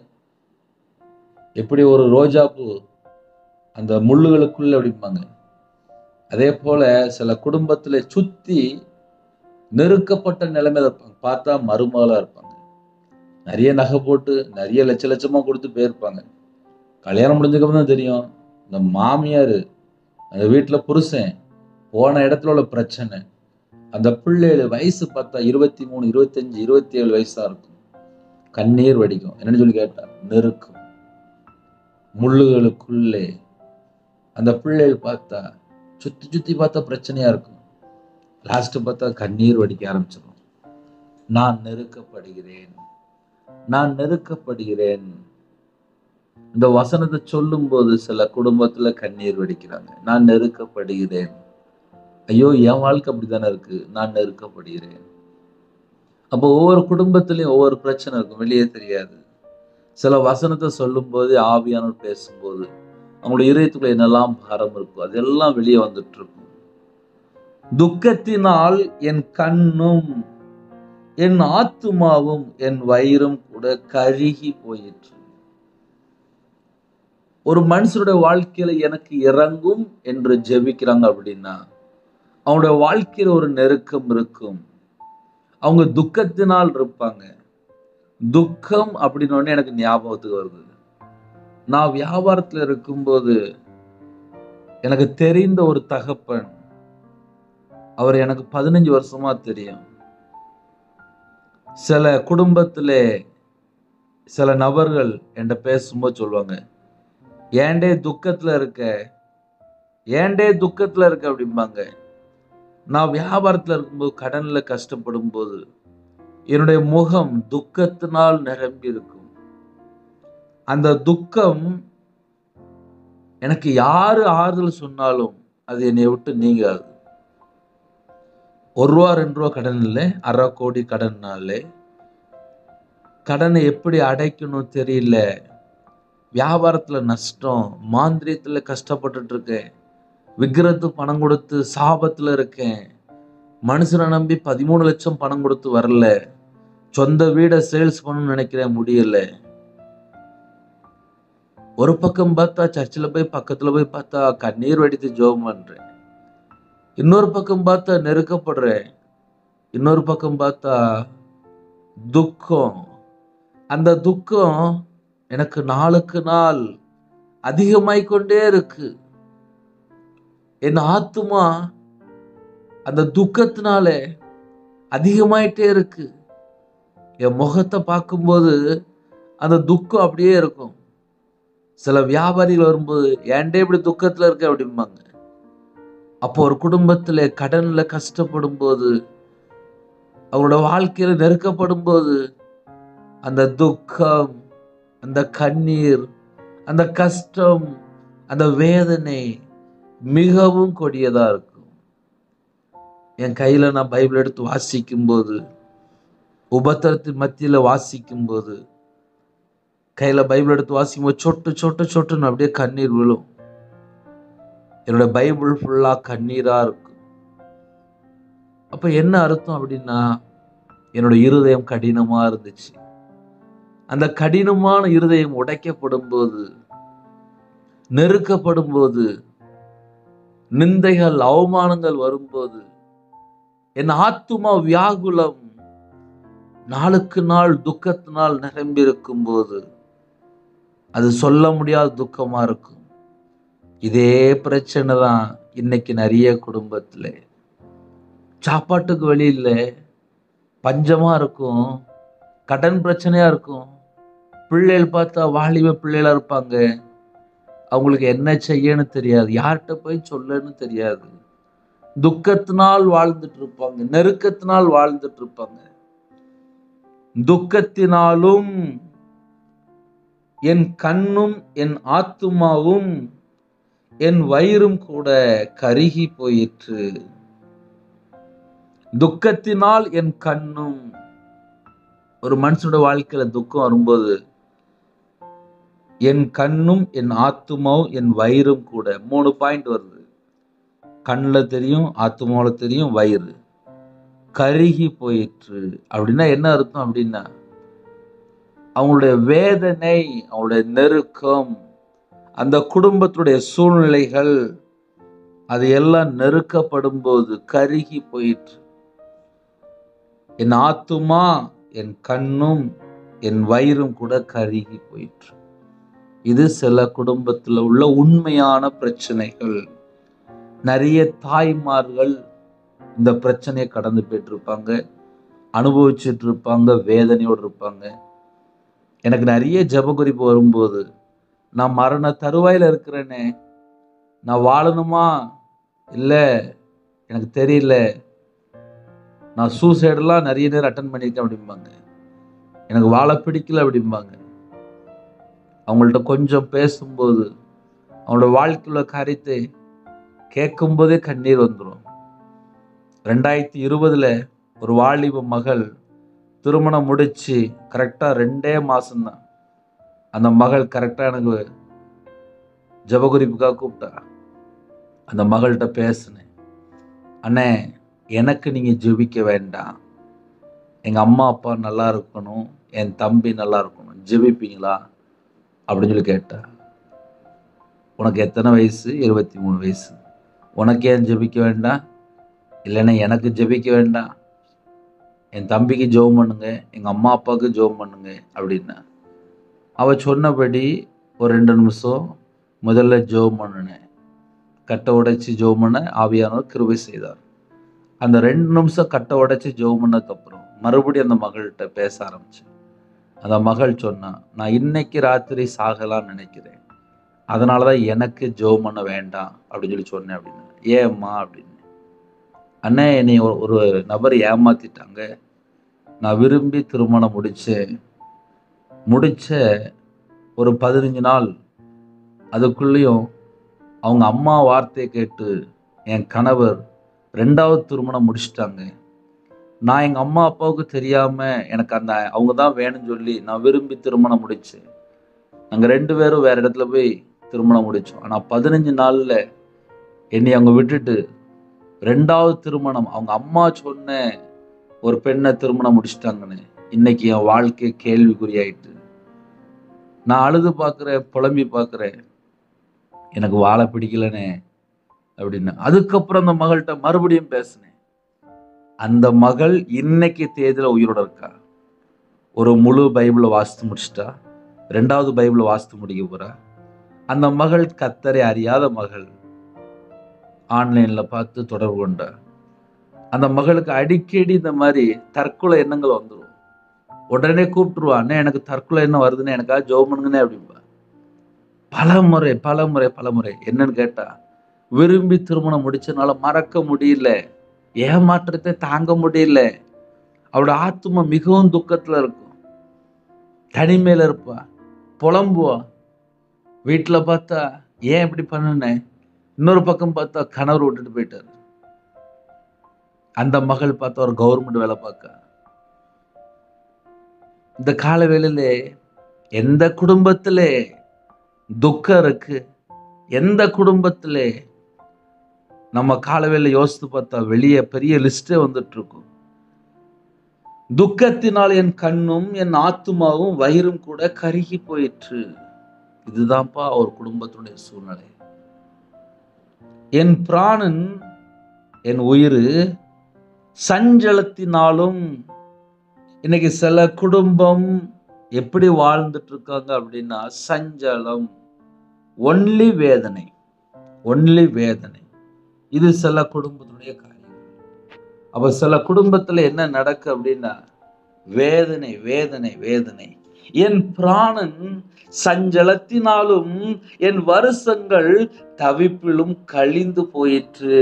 எப்படி ஒரு ரோஜா பூ அந்த முள்ளுகளுக்குள்ள அப்படிம்பாங்க. அதே போல சில குடும்பத்துல சுத்தி நெருக்கப்பட்ட நிலைமையில இருப்பாங்க. பார்த்தா மருமகளா இருப்பாங்க. நிறைய நகை போட்டு நிறைய லட்ச லட்சமா கொடுத்து போயிருப்பாங்க. கல்யாணம் முடிஞ்சதுக்கு தான் தெரியும், இந்த மாமியார் அந்த வீட்டுல புருஷன் போன இடத்துல உள்ள பிரச்சனை. அந்த பிள்ளைகள் வயசு பார்த்தா 23, 25, 27 வயசா இருக்கும். கண்ணீர் வடிக்கும். என்னன்னு சொல்லி கேட்டா, நெருக்கும். முள்ளுகளுக்குள்ளே அந்த பிள்ளைகள் பார்த்தா சுத்தி சுத்தி பார்த்தா பிரச்சனையா இருக்கும். லாஸ்ட் பார்த்தா கண்ணீர் வடிக்க ஆரம்பிச்சிடும். நான் நெருக்கப்படுகிறேன், நான் நெருக்கப்படுகிறேன். இந்த வசனத்தை சொல்லும் போது சில குடும்பத்துல கண்ணீர் வடிக்கிறாங்க. நான் நெருக்கப்படுகிறேன். ஐயோ, என் வாழ்க்கை அப்படித்தானே இருக்கு, நான் நெருக்கப்படுகிறேன். அப்போ ஒவ்வொரு குடும்பத்திலையும் ஒவ்வொரு பிரச்சனை இருக்கும், வெளியே தெரியாது. சில வசனத்தை சொல்லும் போது ஆவியானவர் பேசும்போது அவங்களுடைய இதயத்துக்குள்ள என்னெல்லாம் பாரம் இருக்கும் அதெல்லாம் வெளியே வந்துட்டு இருக்கும். துக்கத்தினால் என் கண்ணும் என் ஆத்துமாவும் என் வயிறும் கூட கருகி போயிற்று. ஒரு மனுஷனுடைய வாழ்க்கையில எனக்கு இறங்கும் என்று ஜெபிக்கிறாங்க அப்படின்னா, அவங்களுடைய வாழ்க்கையில ஒரு நெருக்கம் இருக்கும். அவங்க துக்கத்தினால் இருப்பாங்க. துக்கம் அப்படின்னு எனக்கு ஞாபகத்துக்கு வருது. நான் வியாபாரத்துல இருக்கும்போது எனக்கு தெரிந்த ஒரு தகப்பன், அவர் எனக்கு 15 வருஷமா தெரியும். சில குடும்பத்திலே சில நபர்கள் என்கிட்ட பேசும்போது சொல்லுவாங்க, ஏண்டே துக்கத்துல இருக்க, ஏண்டே துக்கத்துல இருக்க அப்படிம்பாங்க. நான் வியாபாரத்துல இருக்கும்போது கடன்ல கஷ்டப்படும் போது என்னுடைய முகம் துக்கத்தினால் நிரம்பி இருக்கும். அந்த துக்கம் எனக்கு யாரு ஆறுதல் சொன்னாலும் அது என்னை விட்டு நீங்காது. 1 ரூபா 2 ரூபா கடன் இல்லை, 1/2 கோடி கடன்னாலே கடனை எப்படி அடைக்கணும் தெரியல. வியாபாரத்துல நஷ்டம், மாந்திரியத்துல கஷ்டப்பட்டுட்டு இருக்கேன், விக்கிரத்து பணம் கொடுத்து சாபத்துல இருக்கேன், மனுஷனை நம்பி 13 லட்சம் பணம் கொடுத்து வரல, சொந்த வீடை சேல்ஸ் பண்ணணும்னு நினைக்கிறேன், முடியல. ஒரு பக்கம் பார்த்தா சர்ச்சில் போய் பக்கத்துல போய் பார்த்தா கண்ணீர் வடித்து ஜெபம் பண்றேன், இன்னொரு பக்கம் பார்த்தா நெருக்கப்படுறேன், இன்னொரு பக்கம் பார்த்தா துக்கம். அந்த துக்கம் எனக்கு நாளுக்கு நாள் அதிகமாய்க்கொண்டே இருக்கு. என் ஆத்துமா அந்த துக்கத்தினால அதிகமாயிட்டே இருக்கு. என் முகத்தை பார்க்கும்போது அந்த துக்கம் அப்படியே இருக்கும். சில வியாபாரிகள் வரும்போது ஏன்டே இப்படி துக்கத்துல இருக்க அப்படிம்பாங்க. அப்போ ஒரு குடும்பத்துல கடன்ல கஷ்டப்படும் போது, அவங்களோட வாழ்க்கையில நெருக்கப்படும் போது, அந்த துக்கம், அந்த கண்ணீர், அந்த கஷ்டம், அந்த வேதனை மிகவும் கொடியதா இருக்கும். என் கையில நான் பைபிள் எடுத்து வாசிக்கும் போது, உபத்திரத்தின் மத்தியில வாசிக்கும் போது, கையில பைபிள் எடுத்து வாசிக்கும் போது சொட்டு சொட்டு சொட்டுன்னு அப்படியே கண்ணீர் விழும். என்னோட பைபிள் ஃபுல்லா கண்ணீரா இருக்கும். அப்ப என்ன அர்த்தம் அப்படின்னா, என்னோட இருதயம் கடினமா இருந்துச்சு. அந்த கடினமான இருதயம் உடைக்கப்படும் போது, நெருக்கப்படும் போது, நிந்தைகள் அவமானங்கள் வரும்போது, என் ஆத்துமா வியாகுலம் நாளுக்கு நாள் துக்கத்தினால் நிரம்பி இருக்கும் போது, அது சொல்ல முடியாத துக்கமா இருக்கும். இதே பிரச்சனை தான் இன்னைக்கு நிறைய குடும்பத்துல. சாப்பாட்டுக்கு வழி இல்லை, பஞ்சமா இருக்கும், கடன் பிரச்சனையா இருக்கும். பிள்ளைகள் பார்த்தா வாலிப பிள்ளைகளா இருப்பாங்க. அவங்களுக்கு என்ன செய்யன்னு தெரியாது, யார்கிட்ட போய் சொல்லன்னு தெரியாது. துக்கத்தினால் வாழ்ந்துட்டு இருப்பாங்க, நெருக்கத்தினால் வாழ்ந்துட்டு இருப்பாங்க. துக்கத்தினாலும் என் கண்ணும் என் ஆத்துமாவும் என் வயிறும் கூட கருகி போயிற்று. துக்கத்தினால் என் கண்ணும், ஒரு மனுஷனோட வாழ்க்கையில துக்கம் வரும்போது என் கண்ணும் என் ஆத்துமாவும் என் வயிறும் கூட, 3 பாயிண்ட் வருது. கண்ணில் தெரியும், ஆத்துமாவில் தெரியும், வயிறு கருகி போயிற்று. அப்படின்னா என்ன அர்த்தம் அப்படின்னா, அவங்களுடைய வேதனை, அவங்களுடைய நெருக்கம், அந்த குடும்பத்துடைய சூழ்நிலைகள், அது எல்லாம் நெருக்கப்படும் போது கருகி போயிற்று. என் ஆத்துமா, என் கண்ணும் என் வயிறும் கூட கருகி போயிற்று. இது சில குடும்பத்தில் உள்ள உண்மையான பிரச்சனைகள். நிறைய தாய்மார்கள் இந்த பிரச்சனையை கடந்து போயிட்டு இருப்பாங்க, அனுபவிச்சுட்டு இருப்பாங்க, வேதனையோடு இருப்பாங்க. எனக்கு நிறைய ஜெப குறிப்பு வரும்போது, நான் மரண தருவாயில இருக்கிறேனே, நான் வாழணுமா இல்லை எனக்கு தெரியல, நான் சூசைடெல்லாம் நிறைய நேரம் அட்டன் பண்ணியிருக்கேன் அப்படிம்பாங்க. எனக்கு வாழ பிடிக்கல அப்படிம்பாங்க. அவங்கள்ட்ட கொஞ்சம் பேசும்போது, அவங்களோட வாழ்க்கையுள்ள காரியத்தை கேட்கும்போதே கண்ணீர் வந்துடும். 2020 ஒரு வாலிப மகள் திருமணம் முடிச்சு கரெக்டா 2 மாசம்தான். அந்த மகள் கரெக்டா எனக்கு ஜெபகுறிப்புக்காக கூப்பிட்டா. அந்த மகள்கிட்ட பேசினேன். அண்ணே, எனக்கு நீங்க ஜெபிக்க வேண்டாம், எங்க அம்மா அப்பா நல்லா இருக்கணும், என் தம்பி நல்லா இருக்கணும், ஜெபிப்பீங்களா அப்படின்னு சொல்லி கேட்டா. உனக்கு எத்தனை வயசு? 23 வயசு. உனக்கு ஏன் ஜெபிக்க வேண்டாம்? இல்லைன்னா எனக்கு ஜெபிக்க வேண்டாம், என் தம்பிக்கு ஜெபம் பண்ணுங்க, எங்க அம்மா அப்பாவுக்கு ஜெபம் பண்ணுங்க அப்படின்னா. அவ சொன்னபடி ஒரு 2 நிமிஷம் முதல்ல ஜெபம் பண்ணினேன். கட்டை உடைச்சி ஜெபம் பண்ண ஆவியானவர் கிருபை செய்தார். அந்த 2 நிமிஷம் கட்டை உடைச்சி ஜெபம் பண்ணதுக்கப்புறம் மறுபடியும் அந்த மகள்கிட்ட பேச ஆரம்பிச்சேன். அந்த மகள் சொன்னா, நான் இன்னைக்கு ராத்திரி சாகலான்னு நினைக்கிறேன், அதனாலதான் எனக்கு ஜெபம் பண்ண வேண்டாம் அப்படின்னு சொல்லி சொன்னேன் அப்படின்னு. ஏம்மா அப்படின்னு. அண்ணே, என்னை ஒரு நபர் ஏமாத்திட்டாங்க, நான் விரும்பி திருமணம் முடிச்ச ஒரு 15 நாள் அதுக்குள்ளேயும் அவங்க அம்மா வார்த்தையை கேட்டு என் கணவர் 2வது திருமணம் முடிச்சிட்டாங்க. நான் எங்கள் அம்மா அப்பாவுக்கு தெரியாமல் எனக்கு அவங்க தான் வேணும்னு சொல்லி நான் விரும்பி திருமணம் முடித்தேன். நாங்கள் 2 பேரும் வேறு இடத்துல போய் திருமணம் முடித்தோம். ஆனால் 15 நாளில் என்னை அவங்க விட்டுட்டு 2வது திருமணம், அவங்க அம்மா சொன்ன ஒரு பெண்ணை திருமணம் முடிச்சிட்டாங்கன்னு இன்னைக்கு என் வாழ்க்கை கேள்விக்குறியாயிட்டு. நான் அழுது பார்க்குறேன், புலம்பி பார்க்குறேன், எனக்கு வாழ பிடிக்கலனே அப்படின்னு. அதுக்கப்புறம் அந்த மகள்கிட்ட மறுபடியும் பேசினேன். அந்த மகள் இன்னைக்கு தேதியில உயிரோட இருக்கா. ஒரு முழு பைபிளை வாசித்து முடிச்சிட்டா, 2வது பைபிளை வாசித்து முடிக்க போறா. அந்த மகள் கர்த்தரை அறியாத மகள். ஆன்லைன்ல பார்த்து தொடர்பு கொண்டா. அந்த மகளுக்கு அடிக்கடி இந்த மாதிரி தற்கொலை எண்ணங்கள் வந்துடும். உடனே கூப்பிட்டுருவா, அண்ணே எனக்கு தற்கொலை என்ன வருதுன்னு எனக்காக ஜெபம் பண்ணுங்கண்ணே அப்படிம்பா. பல முறை என்னன்னு கேட்டா, விரும்பி திருமணம் முடிச்சனால மறக்க முடியல, ஏமாற்றத்தை தாங்க முடியல, அவளோட ஆத்துமா மிகவும் துக்கத்துல இருக்கும், தனிமையில இருப்பா, புலம்புவா. வீட்டுல பார்த்தா ஏன் இப்படி பண்ணுனேன், இன்னொரு பக்கம் பார்த்தா கணவர் விட்டுட்டு போயிட்டாரு. அந்த மகள் பார்த்தா ஒரு கவர்மெண்ட் வேலை பார்க்க. இந்த கால வேளையிலே எந்த குடும்பத்திலே துக்கம் இருக்கு, எந்த குடும்பத்திலே நம்ம காலவேளை யோசித்து பார்த்தா வெளியே பெரிய லிஸ்டே வந்துட்டு இருக்கும். துக்கத்தினால் என் கண்ணும் என் ஆத்துமாவும் வயிறும் கூட கருகி போயிற்று. இதுதான்ப்பா ஒரு குடும்பத்துடைய சூழ்நிலை. என் பிராணன் என் உயிர் சஞ்சலத்தினாலும். இன்னைக்கு சில குடும்பம் எப்படி வாழ்ந்துட்டு இருக்காங்க அப்படின்னா, சஞ்சலம், ஒன்லி வேதனை, ஒன்லி வேதனை. இது சில குடும்பத்துடைய காரியம். அப்ப சில குடும்பத்துல என்ன நடக்கு அப்படின்னா, வேதனை வேதனை வேதனை. என் பிராணன் சஞ்சலத்தினாலும் என் வருஷங்கள் தவிப்பிலும் கழிந்து போயிற்று,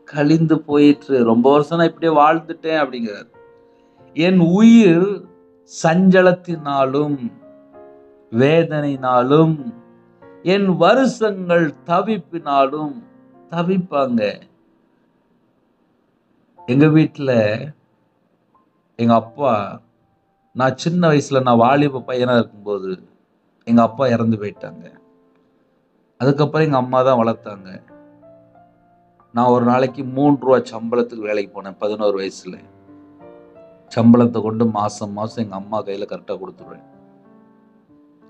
கழிந்து போயிற்று. ரொம்ப வருஷம் நான் இப்படியே வாழ்ந்துட்டேன் அப்படிங்கிறார். என் உயிர் சஞ்சலத்தினாலும் வேதனையினாலும் என் வருஷங்கள் தவிப்பினாலும். தவிப்பாங்க. எங்க வீட்டுல எங்க அப்பா, நான் சின்ன வயசுல நான் வாலிப பையனா இருக்கும்போது எங்க அப்பா இறந்து போயிட்டாங்க. அதுக்கப்புறம் எங்க அம்மா தான் வளர்த்தாங்க. நான் ஒரு நாளைக்கு 3 ரூபா சம்பளத்துக்கு வேலைக்கு போனேன் 11 வயசுல. சம்பளத்தை கொண்டு மாசம் மாசம் எங்க அம்மா கையில கரெக்டா கொடுத்துருவேன்.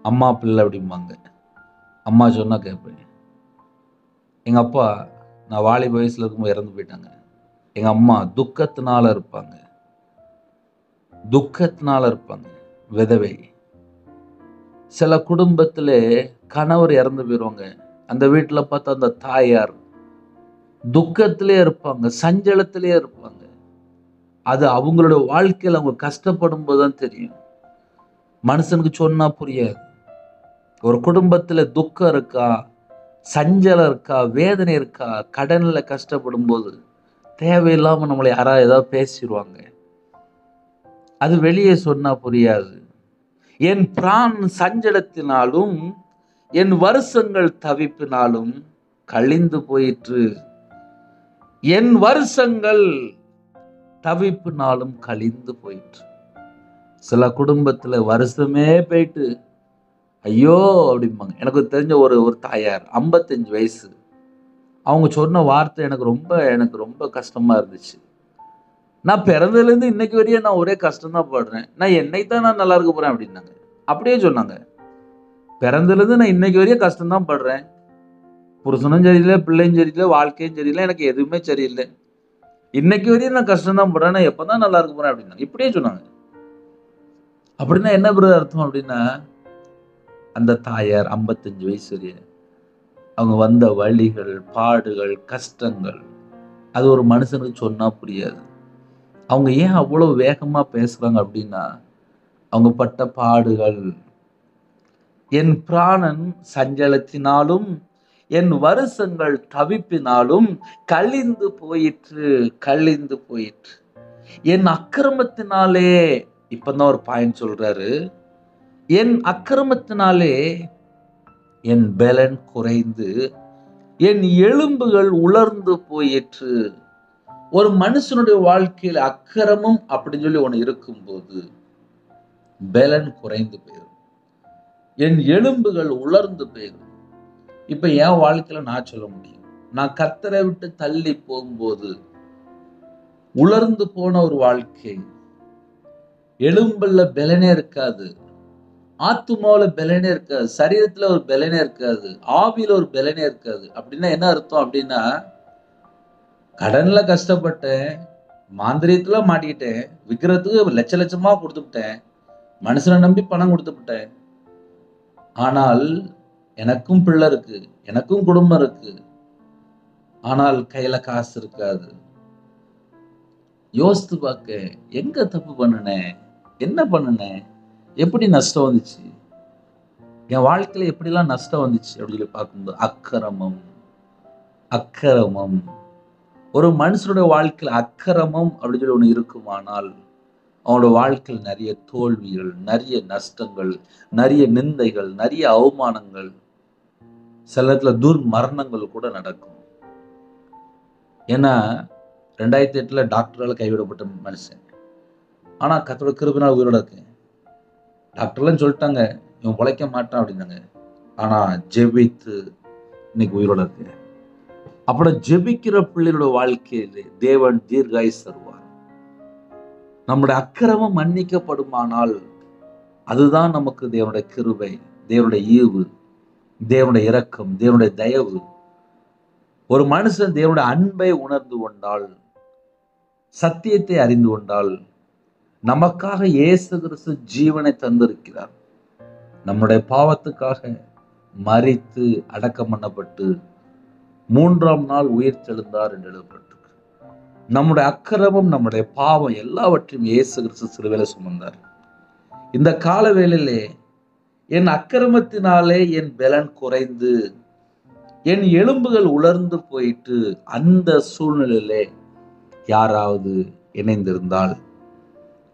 அம்மா பிள்ளை அப்படிம்பாங்க, அம்மா சொன்னா கேட்பேன். எங்க அப்பா நான் வாலிப வயசுல இருக்கும்போது இறந்து போயிட்டாங்க. எங்க அம்மா துக்கத்தினால இருப்பாங்க, துக்கத்தினால இருப்பாங்க, விதவை. சில குடும்பத்துல கணவர் இறந்து போயிடுவாங்க. அந்த வீட்டுல பார்த்தா அந்த தாயார் துக்கத்திலே இருப்பாங்க, சஞ்சலத்திலே இருப்பாங்க. அது அவங்களோட வாழ்க்கையில அவங்க கஷ்டப்படும் போதுதான் தெரியும். மனுஷனுக்கு சொன்னா புரியாது. ஒரு குடும்பத்துல துக்கம் இருக்கா, சஞ்சலம் இருக்கா, வேதனை இருக்கா, கடன்ல கஷ்டப்படும் போது தேவையில்லாம நம்மளை யாராவது ஏதாவது பேசிடுவாங்க. அது வெளியே சொன்னா புரியாது. என் பிரான் சஞ்சலத்தினாலும் என் வருஷங்கள் தவிப்பினாலும் கழிந்து போயிற்று. என் வருஷங்கள் தவிப்பினாலும் கழிந்து போயிற்று. சில குடும்பத்துல வருஷமே போயிட்டு ஐயோ அப்படிம்பாங்க. எனக்கு தெரிஞ்ச ஒரு தாயார் 55 வயசு. அவங்க சொன்ன வார்த்தை எனக்கு ரொம்ப கஷ்டமா இருந்துச்சு. நான் பிறந்ததுல இருந்து இன்னைக்கு வரையும் நான் ஒரே கஷ்டம் தான் படுறேன், நான் என்னைத்தான் நான் நல்லா இருக்க போறேன் அப்படின்னாங்க. அப்படியே சொன்னாங்க. பிறந்ததுல இருந்து நான் இன்னைக்கு வரையும் கஷ்டம் தான் படுறேன், புருஷனும் சரியில்லை, பிள்ளையும் சரியில்லை, வாழ்க்கையும் சரியில்லை, எனக்கு எதுவுமே சரியில்லை, இன்னைக்கு வரையும் நான் கஷ்டம் தான் படுறேன், நான் எப்பதான் நல்லா இருக்க போறேன் அப்படின்னாங்க. இப்படியே சொன்னாங்க. அப்படின்னா என்ன பிரதர் அர்த்தம் அப்படின்னா, அந்த தாயார் 55 வயசு வரைய அவங்க வந்த வழிகள், பாடுகள், கஷ்டங்கள், அது ஒரு மனுஷனுக்கு சொன்னா புரியாது. அவங்க ஏன் அவ்வளவு வேகமா பேசுறாங்க அப்படின்னா, அவங்க பட்ட பாடுகள். என் பிராணன் சஞ்சலத்தினாலும் என் வருஷங்கள் தவிப்பினாலும் கழிந்து போயிற்று, கழிந்து போயிற்று. என் அக்கிரமத்தினாலே, இப்பதான் ஒரு பாயிண்ட் சொல்றாரு, என் அக்கிரமத்தினாலே என் பலன் குறைந்து என் எலும்புகள் உலர்ந்து போயிற்று. ஒரு மனுஷனுடைய வாழ்க்கையில் அக்கிரமம் அப்படின்னு சொல்லி ஒண்ணு இருக்கும்போது பலன் குறைந்து போயிடும், என் எலும்புகள் உலர்ந்து போயிடும். இப்ப என் வாழ்க்கையில நான் சொல்ல முடியும், நான் கர்த்தரை விட்டு தள்ளி போகும்போது உலர்ந்து போன ஒரு வாழ்க்கை, எலும்புல பலனே இருக்காது, ஆத்துமாவில பலனே இருக்காது, சரீரத்துல ஒரு பலனே இருக்காது, ஆவியில ஒரு பலனே இருக்காது. அப்படின்னா என்ன அர்த்தம் அப்படின்னா, கடன்ல கஷ்டப்பட்டேன், மாந்திரியத்துல மாட்டிக்கிட்டேன், விக்கிறதுக்கு லட்ச லட்சமா கொடுத்துட்டேன், மனுஷனை நம்பி பணம் கொடுத்துட்டேன், ஆனால் எனக்கும் பிள்ளை இருக்கு, எனக்கும் குடும்பம் இருக்கு, ஆனால் கையில காசு இருக்காது. யோசித்து பார்க்க, எங்க தப்பு பண்ணுனேன், என்ன பண்ணுனேன்? எப்படி நஷ்டம் வந்துச்சு? என் வாழ்க்கையில எப்படிலாம் நஷ்டம் வந்துச்சு அப்படின்னு சொல்லி பார்க்கும்போது, அக்கிரமம், அக்கிரமம். ஒரு மனுஷனுடைய வாழ்க்கையில அக்கிரமம் அப்படின்னு சொல்லி ஒண்ணு இருக்குமானால், அவனோட வாழ்க்கையில் நிறைய தோல்விகள், நிறைய நஷ்டங்கள், நிறைய நிந்தைகள், நிறைய அவமானங்கள், சில நேரத்துல துர்மரணங்கள் கூட நடக்கும். ஏன்னா 2008 டாக்டரால கைவிடப்பட்ட மனுஷன். ஆனா கர்த்தருடைய கிருபையினால உயிரோட இருக்கேன். டாக்டர்லாம் சொல்லிட்டாங்க, இவன் பொழைக்க மாட்டான் அப்படின்னாங்க. ஆனா ஜெபித்து இன்னைக்கு உயிரோட இருக்கேன். அப்படி ஜெபிக்கிற பிள்ளைகளோட வாழ்க்கையிலே தேவன் தீர்காயுசு தருவார். நம்முடைய அக்கிரமம் மன்னிக்கப்படுமானால் அதுதான் நமக்கு தேவனுடைய கிருபை, தேவனுடைய ஈவு, தேவனுடைய இரக்கம், தேவனுடைய தயவு. ஒரு மனுஷன் தேவனுடைய அன்பை உணர்ந்து கொண்டால், சத்தியத்தை அறிந்து கொண்டால், நமக்காக இயேசு கிறிஸ்து ஜீவனை தந்திருக்கிறார். நம்முடைய பாவத்துக்காக மரித்து அடக்கம் பண்ணப்பட்டு 3ஆம் நாள் உயிர் தெழுந்தார் என்று எழுதப்பட்டிருக்கு. நம்முடைய அக்கிரமம், நம்முடைய பாவம் எல்லாவற்றையும் இயேசு கிறிஸ்து சிலுவையில சுமந்தார். இந்த கால வேளையிலே என் அக்கிரமத்தினாலே என் பலன் குறைந்து என் எலும்புகள் உலர்ந்து போயிட்டு, அந்த சூழ்நிலையிலே யாராவது இணைந்திருந்தால்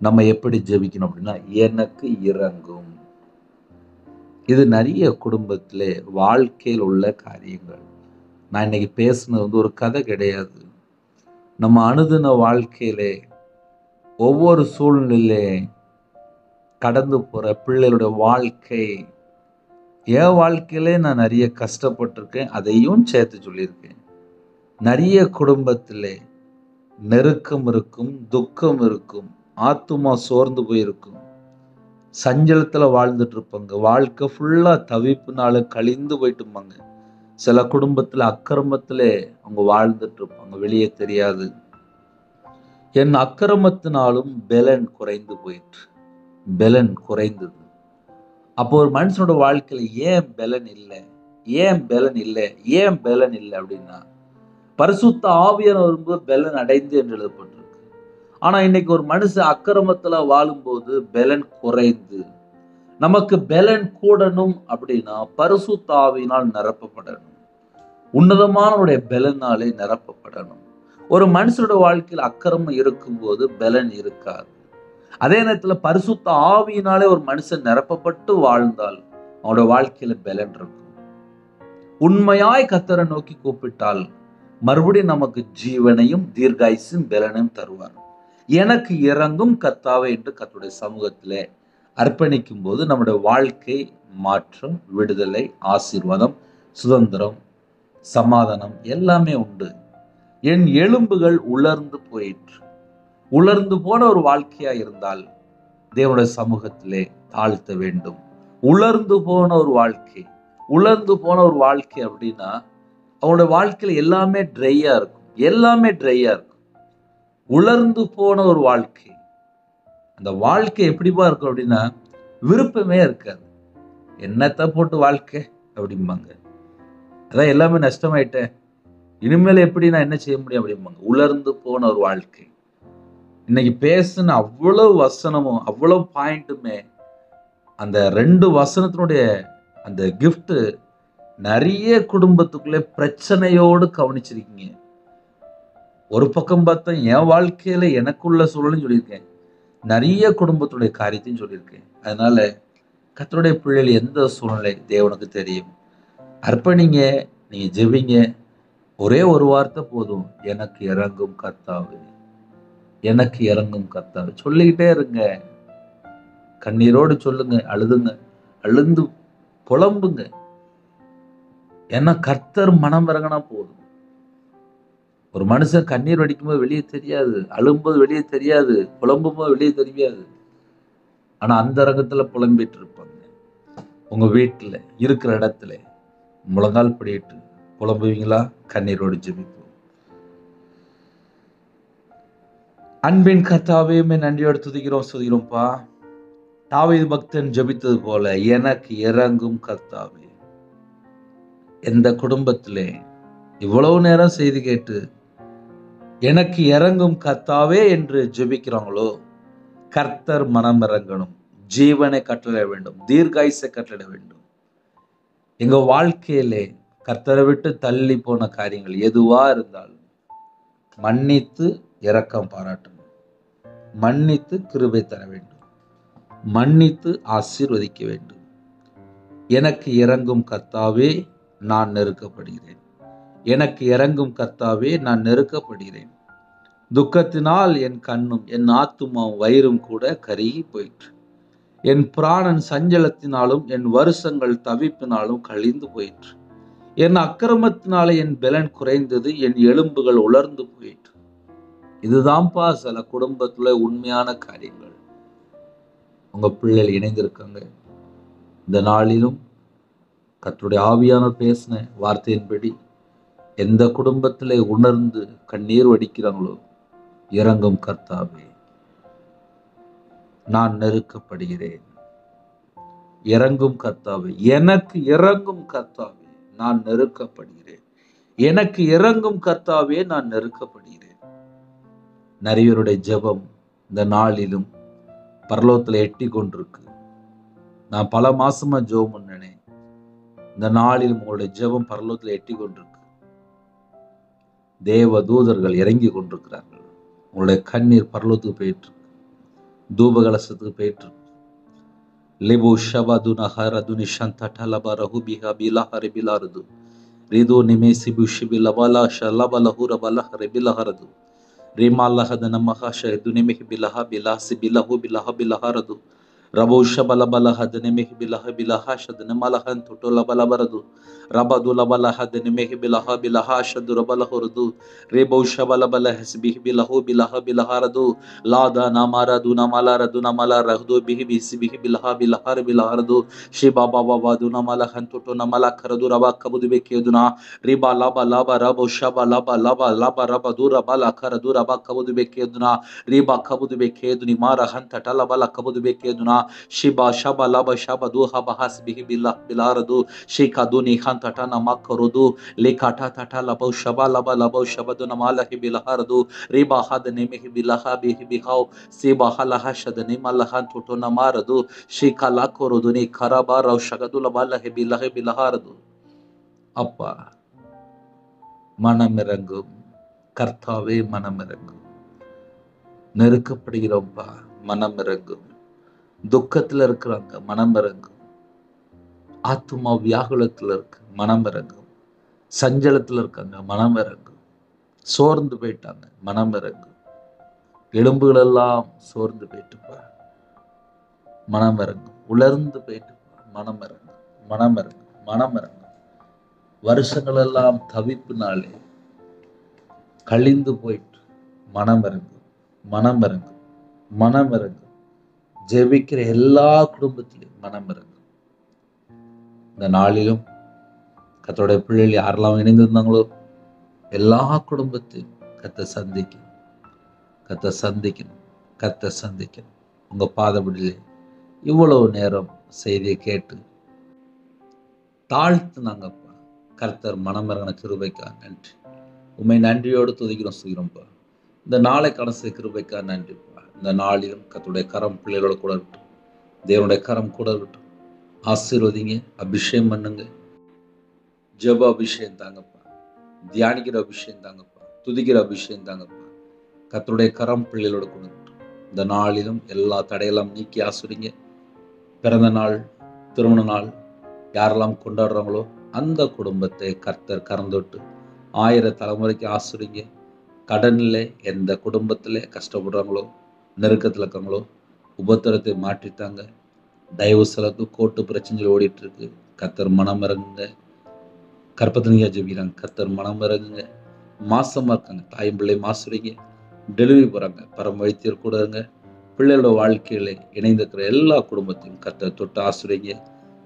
நம்ம எப்படி ஜெபிக்கணும் அப்படின்னா, எனக்கு இரங்கும். இது நிறைய குடும்பத்திலே வாழ்க்கையில் உள்ள காரியங்கள். நான் இன்னைக்கு பேசுனது ஒரு கதை கிடையாது. நம்ம அனுதின வாழ்க்கையிலே ஒவ்வொரு சூழ்நிலையிலே கடந்து போற பிள்ளைகளுடைய வாழ்க்கை, என் வாழ்க்கையிலே நான் நிறைய கஷ்டப்பட்டிருக்கேன், அதையும் சேர்த்து சொல்லியிருக்கேன். நிறைய குடும்பத்திலே நெருக்கம் இருக்கும், துக்கம் இருக்கும், ஆத்துமா சோர்ந்து போயிருக்கும், சஞ்சலத்துல வாழ்ந்துட்டு இருப்பாங்க, வாழ்க்கை ஃபுல்லா தவிப்புனால கழிந்து போயிட்டுமாங்க. சில குடும்பத்துல அக்கிரமத்திலே அவங்க வாழ்ந்துட்டு இருப்பாங்க, வெளியே தெரியாது. என் அக்கிரமத்தினாலும் பலன் குறைந்து போயிற்று, பலன் குறைந்தது. அப்போ ஒரு மனுஷனோட வாழ்க்கையில ஏன் பலன் இல்லை, ஏன் பலன் இல்லை, ஏன் பலன் இல்லை அப்படின்னா, பரிசுத்த ஆவியானவர் வரும்போது பலன் அடைந்து என்று எழுதப்பட்டிருக்கு. ஆனா இன்னைக்கு ஒரு மனுஷன் அக்கிரமத்துல வாழும்போது பலன் குறைந்து, நமக்கு பலன் கூடணும் அப்படின்னா பரிசுத்த ஆவியினால் நிரப்பப்படணும், உன்னதமானவருடைய பலனாலே நிரப்பப்படணும். ஒரு மனுஷனோட வாழ்க்கையில் அக்கிரமம் இருக்கும்போது பலன் இருக்காது. அதே நேரத்துல பரிசுத்த ஆவியினாலே ஒரு மனுஷன் நிரப்பப்பட்டு வாழ்ந்தால் அவனோட வாழ்க்கையில பலன் இருக்கும். உண்மையாய் கர்த்தரை நோக்கி கூப்பிட்டால் மறுபடியும் நமக்கு ஜீவனையும் தீர்காயுசும் பலனையும் தருவார். எனக்கு இறங்கும் கர்த்தாவே என்று கர்த்தருடைய சமூகத்திலே அர்ப்பணிக்கும் போது நம்முடைய வாழ்க்கை மாற்றம், விடுதலை, ஆசீர்வாதம், சுதந்திரம், சமாதானம் எல்லாமே உண்டு. என் எலும்புகள் உலர்ந்து போயிற்று. உலர்ந்து போன ஒரு வாழ்க்கையா இருந்தால் தேவனுடைய சமூகத்திலே தாழ்த்த வேண்டும். உலர்ந்து போன ஒரு வாழ்க்கை, உலர்ந்து போன ஒரு வாழ்க்கை அப்படின்னா அவனுடைய வாழ்க்கையில எல்லாமே ட்ரையா இருக்கும், எல்லாமே ட்ரையா இருக்கும். உலர்ந்து போன ஒரு வாழ்க்கை, அந்த வாழ்க்கை எப்படிப்பா இருக்கும் அப்படின்னா விருப்பமே இருக்காது. என்னத்தை போட்டு வாழ்க்கை அப்படிம்பாங்க, அதான் எல்லாமே நஷ்டமாயிட்டேன், இனிமேல் எப்படி நான் என்ன செய்ய முடியும் அப்படிம்பாங்க. உலர்ந்து போன ஒரு வாழ்க்கை. இன்னைக்கு பேசுன அவ்வளவு வசனமும் அவ்வளவு பாயிண்ட்டுமே அந்த 2 வசனத்தினுடைய அந்த கிஃப்ட் நிறைய குடும்பத்துக்குள்ளே பிரச்சனையோடு கவனிச்சிருக்கீங்க. ஒரு பக்கம் பார்த்தா என் வாழ்க்கையில எனக்குள்ள சூழலும் சொல்லியிருக்கேன், நிறைய குடும்பத்துடைய காரியத்தையும் சொல்லியிருக்கேன். அதனால கர்த்தருடைய பிள்ளைகள் எந்த சூழ்நிலை தேவனுக்கு தெரியும். அர்ப்பணிங்க, நீங்க ஜெபிங்க. ஒரே ஒரு வார்த்தை போதும், எனக்கு இறங்கும் கர்த்தாவே, எனக்கு இறங்கும் கர்த்தாவே. சொல்லிக்கிட்டே இருங்க, கண்ணீரோடு சொல்லுங்க, அழுதுங்க, அழுந்து புலம்புங்க. ஏன்னா கர்த்தர் மனம் இறங்கினா போதும். ஒரு மனுஷன் கண்ணீர் வடிக்கும்போது வெளியே தெரியாது, அழும்போது வெளியே தெரியாது, புலம்பும்போது வெளியே தெரியாது. ஆனா அந்த ரகத்துல புலம்பிட்டு இருப்பாங்க. உங்க வீட்டுல இருக்கிற இடத்துல முழங்கால் படியிட்டு புலம்புவீங்களா? கண்ணீரோடு ஜெபிப்போம். அன்பின் கர்த்தாவே, நன்றியோடு துதிக்கிறோம், ஸ்துதிக்கிறோம்ப்பா. தாவீது பக்தன் ஜெபித்தது போல எனக்கு இறங்கும் கர்த்தாவே. எந்த குடும்பத்திலே இவ்வளவு நேரம் செய்தி கேட்டு எனக்கு இறங்கும் கர்த்தாவே என்று ஜெபிக்கிறாங்களோ, கர்த்தர் மனம் இறங்கணும், ஜீவனை கட்டளை வேண்டும், தீர்காயுசை கட்டளை வேண்டும். எங்க வாழ்க்கையிலே கர்த்தரை விட்டு தள்ளி போன காரியங்கள் எதுவா இருந்தாலும் மன்னித்து இரக்கம் பாராட்டணும், மன்னித்து கிருபை தர வேண்டும், மன்னித்து ஆசீர்வதிக்க வேண்டும். எனக்கு இறங்கும் கர்த்தாவே நான் நெருக்கப்படுகிறேன், எனக்கு இறங்கும் கர்த்தாவே நான் நெருக்கப்படுகிறேன். துக்கத்தினால் என் கண்ணும் என் ஆத்துமாவும் வயிறும் கூட கருகி போயிற்று. என் பிராணன் சஞ்சலத்தினாலும் என் வருஷங்கள் தவிப்பினாலும் கழிந்து போயிற்று. என் அக்கிரமத்தினாலே என் பலன் குறைந்தது, என் எலும்புகள் உலர்ந்து போயிற்று. இதுதான்ப்பா சில குடும்பத்துல உண்மையான காரியங்கள். உங்க பிள்ளைகள் இணைந்திருக்காங்க. இந்த நாளிலும் கர்த்தருடைய ஆவியானவர் பேசின வார்த்தையின்படி எந்த குடும்பத்திலே உணர்ந்து கண்ணீர் வடிக்கிறாங்களோ, இறங்கும் கர்த்தாவே நான் நெருக்கப்படுகிறேன், இறங்கும் கர்த்தாவே எனக்கு இறங்கும் கர்த்தாவே நான் நெருக்கப்படுகிறேன், எனக்கு இறங்கும் கர்த்தாவே நான் நெருக்கப்படுகிறேன். நிறையருடைய ஜெபம் இந்த நாளிலும் பரலோகத்துல எட்டி கொண்டிருக்கு. நான் பல மாசமா ஜெபம் பண்ணேன். இந்த நாளிலும் உங்களுடைய ஜெபம் பரலோகத்துல எட்டி கொண்டிருக்கு. தேவ தூதர்கள் இறங்கி கொண்டிருக்கிறார்கள். உங்களுடைய கண்ணீர் பரலோகத்துக்கு போயிட்டு இருக்கு, தூபகலசத்துக்கு போயிட்டு இருக்கு. லிபு ஷபதுன ஹரதுனி ஷந்தடலப ரஹுபிஹா பிலஹரி பிலர்து ரிது நிமேசி புஷிபிலபலா ஷலபலஹு ரபலஹரி பிலஹரது ரிமல்லஹதன மஹஷது நிமிஹி பிலஹ பிலாசி பிலஹு பிலஹ பிலஹரது ரபு ஷபலபலஹதன மிஹி பிலஹ பிலஹஷதன மலஹன் துட்டலபலபரது ரபது லபலஹதன மிஹி பிலஹ பிலஹஷது ரபலஹரது ரிபு ஷபலபலஹஸ்பிஹி பிலஹு பிலஹ பிலஹரது லாதா நமரது நமலரது நமலரஹது பிஹி பிசிபிஹி பிலஹ பிலஹர பிலஹரது ஷிபா பாபாது நமலஹன் துட்டு நமலக்கரது ரப கபுது பெக்கேதுனா ரிபா லப லப ரபு ஷப லப லப லப ரபது ரபலக்கரது ரப கபுது பெக்கேதுனா ரிபா கபுது பெக்கேதுனி மாரஹன் தட்டலபல கபுது பெக்கேதுனா ஷிபா ஷப லப ஷப துஹ பஹஸ்பிஹி பிலஹ பிலஹரது ஷிகதுனி ஹன் தட்டன மக்கருது லிகட்டா தட்டலப ஷப லப லப ஷபது நமலஹி பிலஹரது ரிபா ஹதனி மிஹி பிலஹ பிஹி பிஹாவ் சிபா ஹலஹ ஷதனி மலஹன் துட்டு நமாரது ஷிகலா கொருதுனி கரபா ரவ் ஷகது லபலஹி பிலஹி பிலஹரது. அப்பா மனமிறங்கும் கர்த்தாவே, மனமிறங்கும். நெருக்கப்படுகிறோம்ப்பா, மனமிறங்கும். துக்கத்துல இருக்கிறாங்க, மனமிறங்கும். ஆத்துமா வியாகுலத்துல இருக்கு, மனமிறங்கும். சஞ்சலத்துல இருக்காங்க, மனமிறங்கும். சோர்ந்து போயிட்டாங்க, மனமிறங்கும். எலும்புகள் எல்லாம் சோர்ந்து போயிட்டுப்பா, மனமிறங்கும். உலர்ந்து போயிட்டுப்பா, மனமிறங்கும், மனமிறங்கும், மனமிறங்கும். வருஷங்கள் எல்லாம் தவிப்பினாலே கழிந்து போயிட்டு மனமிறங்கும், மனமிறங்கும், மனமிறங்கும். ஜெபிக்கிற எல்லா குடும்பத்திலும் மனமிறங்கும். இந்த நாளிலும் கர்த்தருடைய பிள்ளைகள் யாரெல்லாம் இணைந்திருந்தாங்களோ எல்லா குடும்பத்தையும் கர்த்தர் சந்திக்கணும், கர்த்தர் சந்திக்கணும், கர்த்தர் சந்திக்கணும். உங்க பாதபடியிலே இவ்வளவு நேரம் செய்தியை கேட்டு தாழ்த்துனாங்கப்பா. கர்த்தர் மனமிறங்கின கிருபைக்கா நன்றி. உண்மை நன்றியோடு துதிக்கிறோம், செய்கிறோம்ப்பா. இந்த நாளை கடைசி கிருபைக்கா நன்றிப்பா. இந்த நாளிலும் கர்த்தருடைய கரம் பிள்ளைகளோட கூட இருக்கட்டும், தேவனுடைய கரம் கூட இருக்கட்டும். ஆசீர்வதிங்க, அபிஷேகம் பண்ணுங்க. ஜெப அபிஷேகம் தாங்கப்பா, தியானிக்கிற அபிஷேகம் தாங்கப்பா, துதிக்கிற அபிஷேகம் தாங்கப்பா. கர்த்தருடைய கரம் பிள்ளைகளோட கூட இருக்கட்டும். இந்த நாளிலும் எல்லா தடையெல்லாம் நீக்கி ஆசீர்வதிங்க. பிறந்த நாள், திருமண நாள் யாரெல்லாம் கொண்டாடுறாங்களோ அந்த குடும்பத்தை கர்த்தர் கறந்தொட்டு 1000 தலைமுறைக்கு ஆசீர்வதிங்க. கடனில் எந்த குடும்பத்தில் கஷ்டப்படுறாங்களோ, நெருக்கத்தில் இருக்காங்களோ, உபத்திரத்தை மாற்றித்தாங்க. தயவு செலவுக்கு கோர்ட்டு பிரச்சனைகள் ஓடிட்டு இருக்கு, கர்த்தர் மனம் இறங்குங்க. கற்பத்தினியா ஜெபிக்கிறாங்க, கர்த்தர் மனம் இறங்குங்க. மாசமா இருக்காங்க, தாயும் பிள்ளை ஆசீர்வதிங்க. டெலிவரி போறாங்க, பரம் வைத்தியர் கூட இருங்க. பிள்ளைகளோட வாழ்க்கையில இணைந்திருக்கிற எல்லா குடும்பத்தையும் கர்த்தர் தொட்டு ஆசீர்வதிங்க.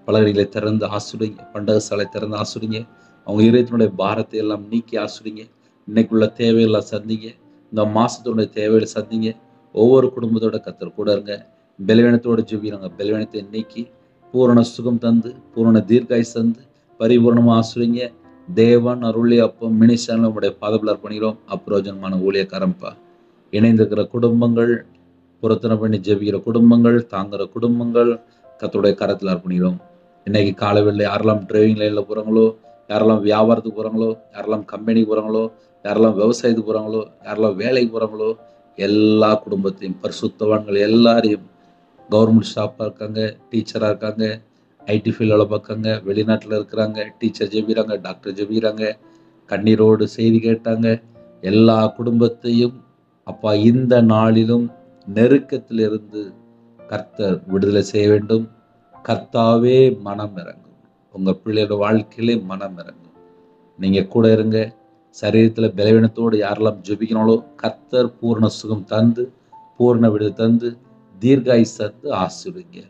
பலகைகளை திறந்து ஆசீர்வதிங்க, பண்டக சாலை திறந்து ஆசீர்வதிங்க. அவங்க இதயத்தினுடைய பாரத்தை எல்லாம் நீக்கி ஆசீர்வதிங்க. இன்னைக்குள்ள தேவையெல்லாம் சந்திங்க, இந்த மாசத்தினுடைய தேவைகளை சந்திங்க. ஒவ்வொரு குடும்பத்தோட கர்த்தர் கூட இருங்க. பலவீனத்தோட ஜெபிக்கிறாங்க, பலவீனத்தை நீக்கி பூரண சுகம் தந்து, பூரண தீர்க்காயுசு தந்து, பரிபூர்ணமா ஆசீர்வதிங்க. தேவன் அருளி அப்பம் மினிஸ்டர்ல உங்களுடைய பாதபில் அர்ப்பணிக்கிறோம். அப்பிரோஜனமான ஊழியக்காரம்பா. இணைந்திருக்கிற குடும்பங்கள் பொருத்தனை பண்ணி ஜெபிக்கிற குடும்பங்கள், தாங்குற குடும்பங்கள் கர்த்தருடைய கரத்தில் அர்ப்பணிக்கிறோம். இன்னைக்கு காலையில் யாரெல்லாம் டிரைவிங் லைனில் போகிறாங்களோ, யாரெல்லாம் வியாபாரத்துக்கு போகிறாங்களோ, யாரெல்லாம் கம்பெனிக்கு போகிறாங்களோ, யாரெல்லாம் விவசாயத்துக்கு போகிறாங்களோ, யாரெல்லாம் வேலைக்கு போகிறாங்களோ, எல்லா குடும்பத்தையும் பரிசுத்தவான்கள் எல்லாரையும், கவர்மெண்ட் ஸ்டாஃபாக இருக்காங்க, டீச்சராக இருக்காங்க, ஐடி ஃபீல்டில் பார்க்காங்க, வெளிநாட்டில் இருக்கிறாங்க, டீச்சர் ஜெபிக்கிறாங்க, டாக்டர் ஜெபிக்கிறாங்க, கண்ணீரோடு செய்தி கேட்டாங்க, எல்லா குடும்பத்தையும் அப்பா இந்த நாளிலும் நெருக்கத்திலிருந்து கர்த்தர் விடுதலை செய்ய வேண்டும். கர்த்தாவே மனம் இறங்கும். உங்கள் பிள்ளையோட வாழ்க்கையிலே மனம் இறங்கும். நீங்கள் கூட இருங்க. சரீரத்தில் பலவீனத்தோடு யாரெல்லாம் ஜெபிக்கணுங்களோ கர்த்தர் பூர்ண சுகம் தந்து, பூர்ண விடுதலை தந்து, தீர்காயுசு தந்து ஆசீர்வதிங்க.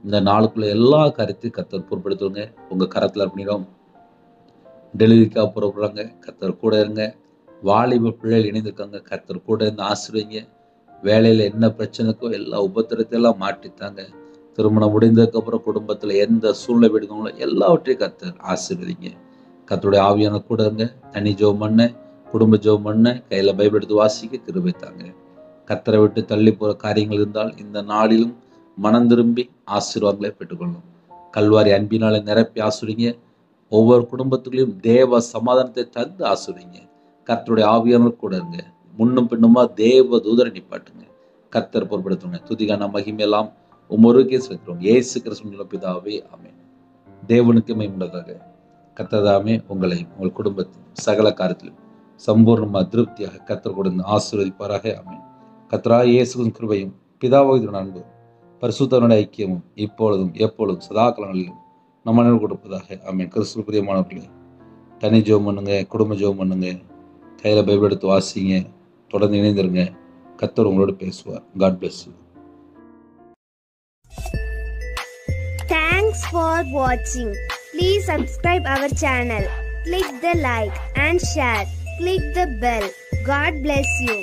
இந்த நாளுக்குள்ள எல்லா காரியத்தையும் கர்த்தர் பொறுப்படுத்துவங்க. உங்கள் கரத்தில் பண்ணிடும். டெலிவரிக்காக புறப்படுறாங்க, கர்த்தர் கூட இருங்க. வாலிப பிள்ளைகள் இணைந்திருக்காங்க, கர்த்தர் கூட இருந்து ஆசீர்வதிங்க. வேலையில் என்ன பிரச்சனைக்கோ எல்லா உபத்திரத்தையெல்லாம் மாற்றித்தாங்க. திருமணம் முடிந்ததுக்கப்புறம் குடும்பத்தில் எந்த சூழ்நிலை விடுங்களோ எல்லாவற்றையும் கர்த்தர் ஆசீர்வதிங்க. கர்த்தருடைய ஆவியான கூட இருங்க. தனி ஜெபம் பண்ண, குடும்ப ஜெபம் பண்ண, கையில் பைபிள் எடுத்து வாசிக்க கிருபை தாங்க. கர்த்தரை விட்டு தள்ளி போகிற காரியங்கள் இருந்தால் இந்த நாளிலும் மனம் திரும்பி ஆசீர்வாதங்களை பெற்றுக்கொள்ளும். கல்வாரி அன்பினாலே நிரப்பி ஆசீர்வதிங்க. ஒவ்வொரு குடும்பத்துக்குள்ளேயும் தேவ சமாதானத்தை தந்து ஆசீர்வதிங்க. கர்த்தருடைய ஆவியானவர் கூட இருங்க. முன்னும் பின்னுமா தேவ தூதரை நிப்பாட்டுங்க. கர்த்தர் பொறுப்படுத்துங்க. துதிகான மகிமையெல்லாம் ஒவ்வொருக்கே செலுத்துறோம். இயேசு கிறிஸ்துவின் பிதாவே ஆமென். தேவனுக்கு மகிமையுண்டாக. கர்த்தர் உங்களை உங்கள் குடும்பத்திலும் சகல காரியத்திலும் சம்பூர்ணமாக திருப்தியாக கர்த்தர் கொடுத்து ஆசீர்வதிப்பாராக. ஆமென். கர்த்தராகிய இயேசுவின் கிருபையும் பிதாவாகிய அன்பும் பரிசுத்தருடைய ஐக்கியமும் இப்பொழுதும் எப்பொழுதும் சதா காலங்களிலும் நம்ம கொடுப்பதாக. ஆமென். கிறிஸ்துவுக்கு பிரியமானவர்களே, தனி ஜெபம் பண்ணுங்க, குடும்ப ஜெபம் பண்ணுங்க, கையில் பைபிள் எடுத்து வாசிங்க, தொடர்ந்து இணைந்திருங்க. கர்த்தர் உங்களோடு பேசுவார். God bless you. Thanks for watching. Please subscribe our channel. Click the like and share. Click the bell. God bless you.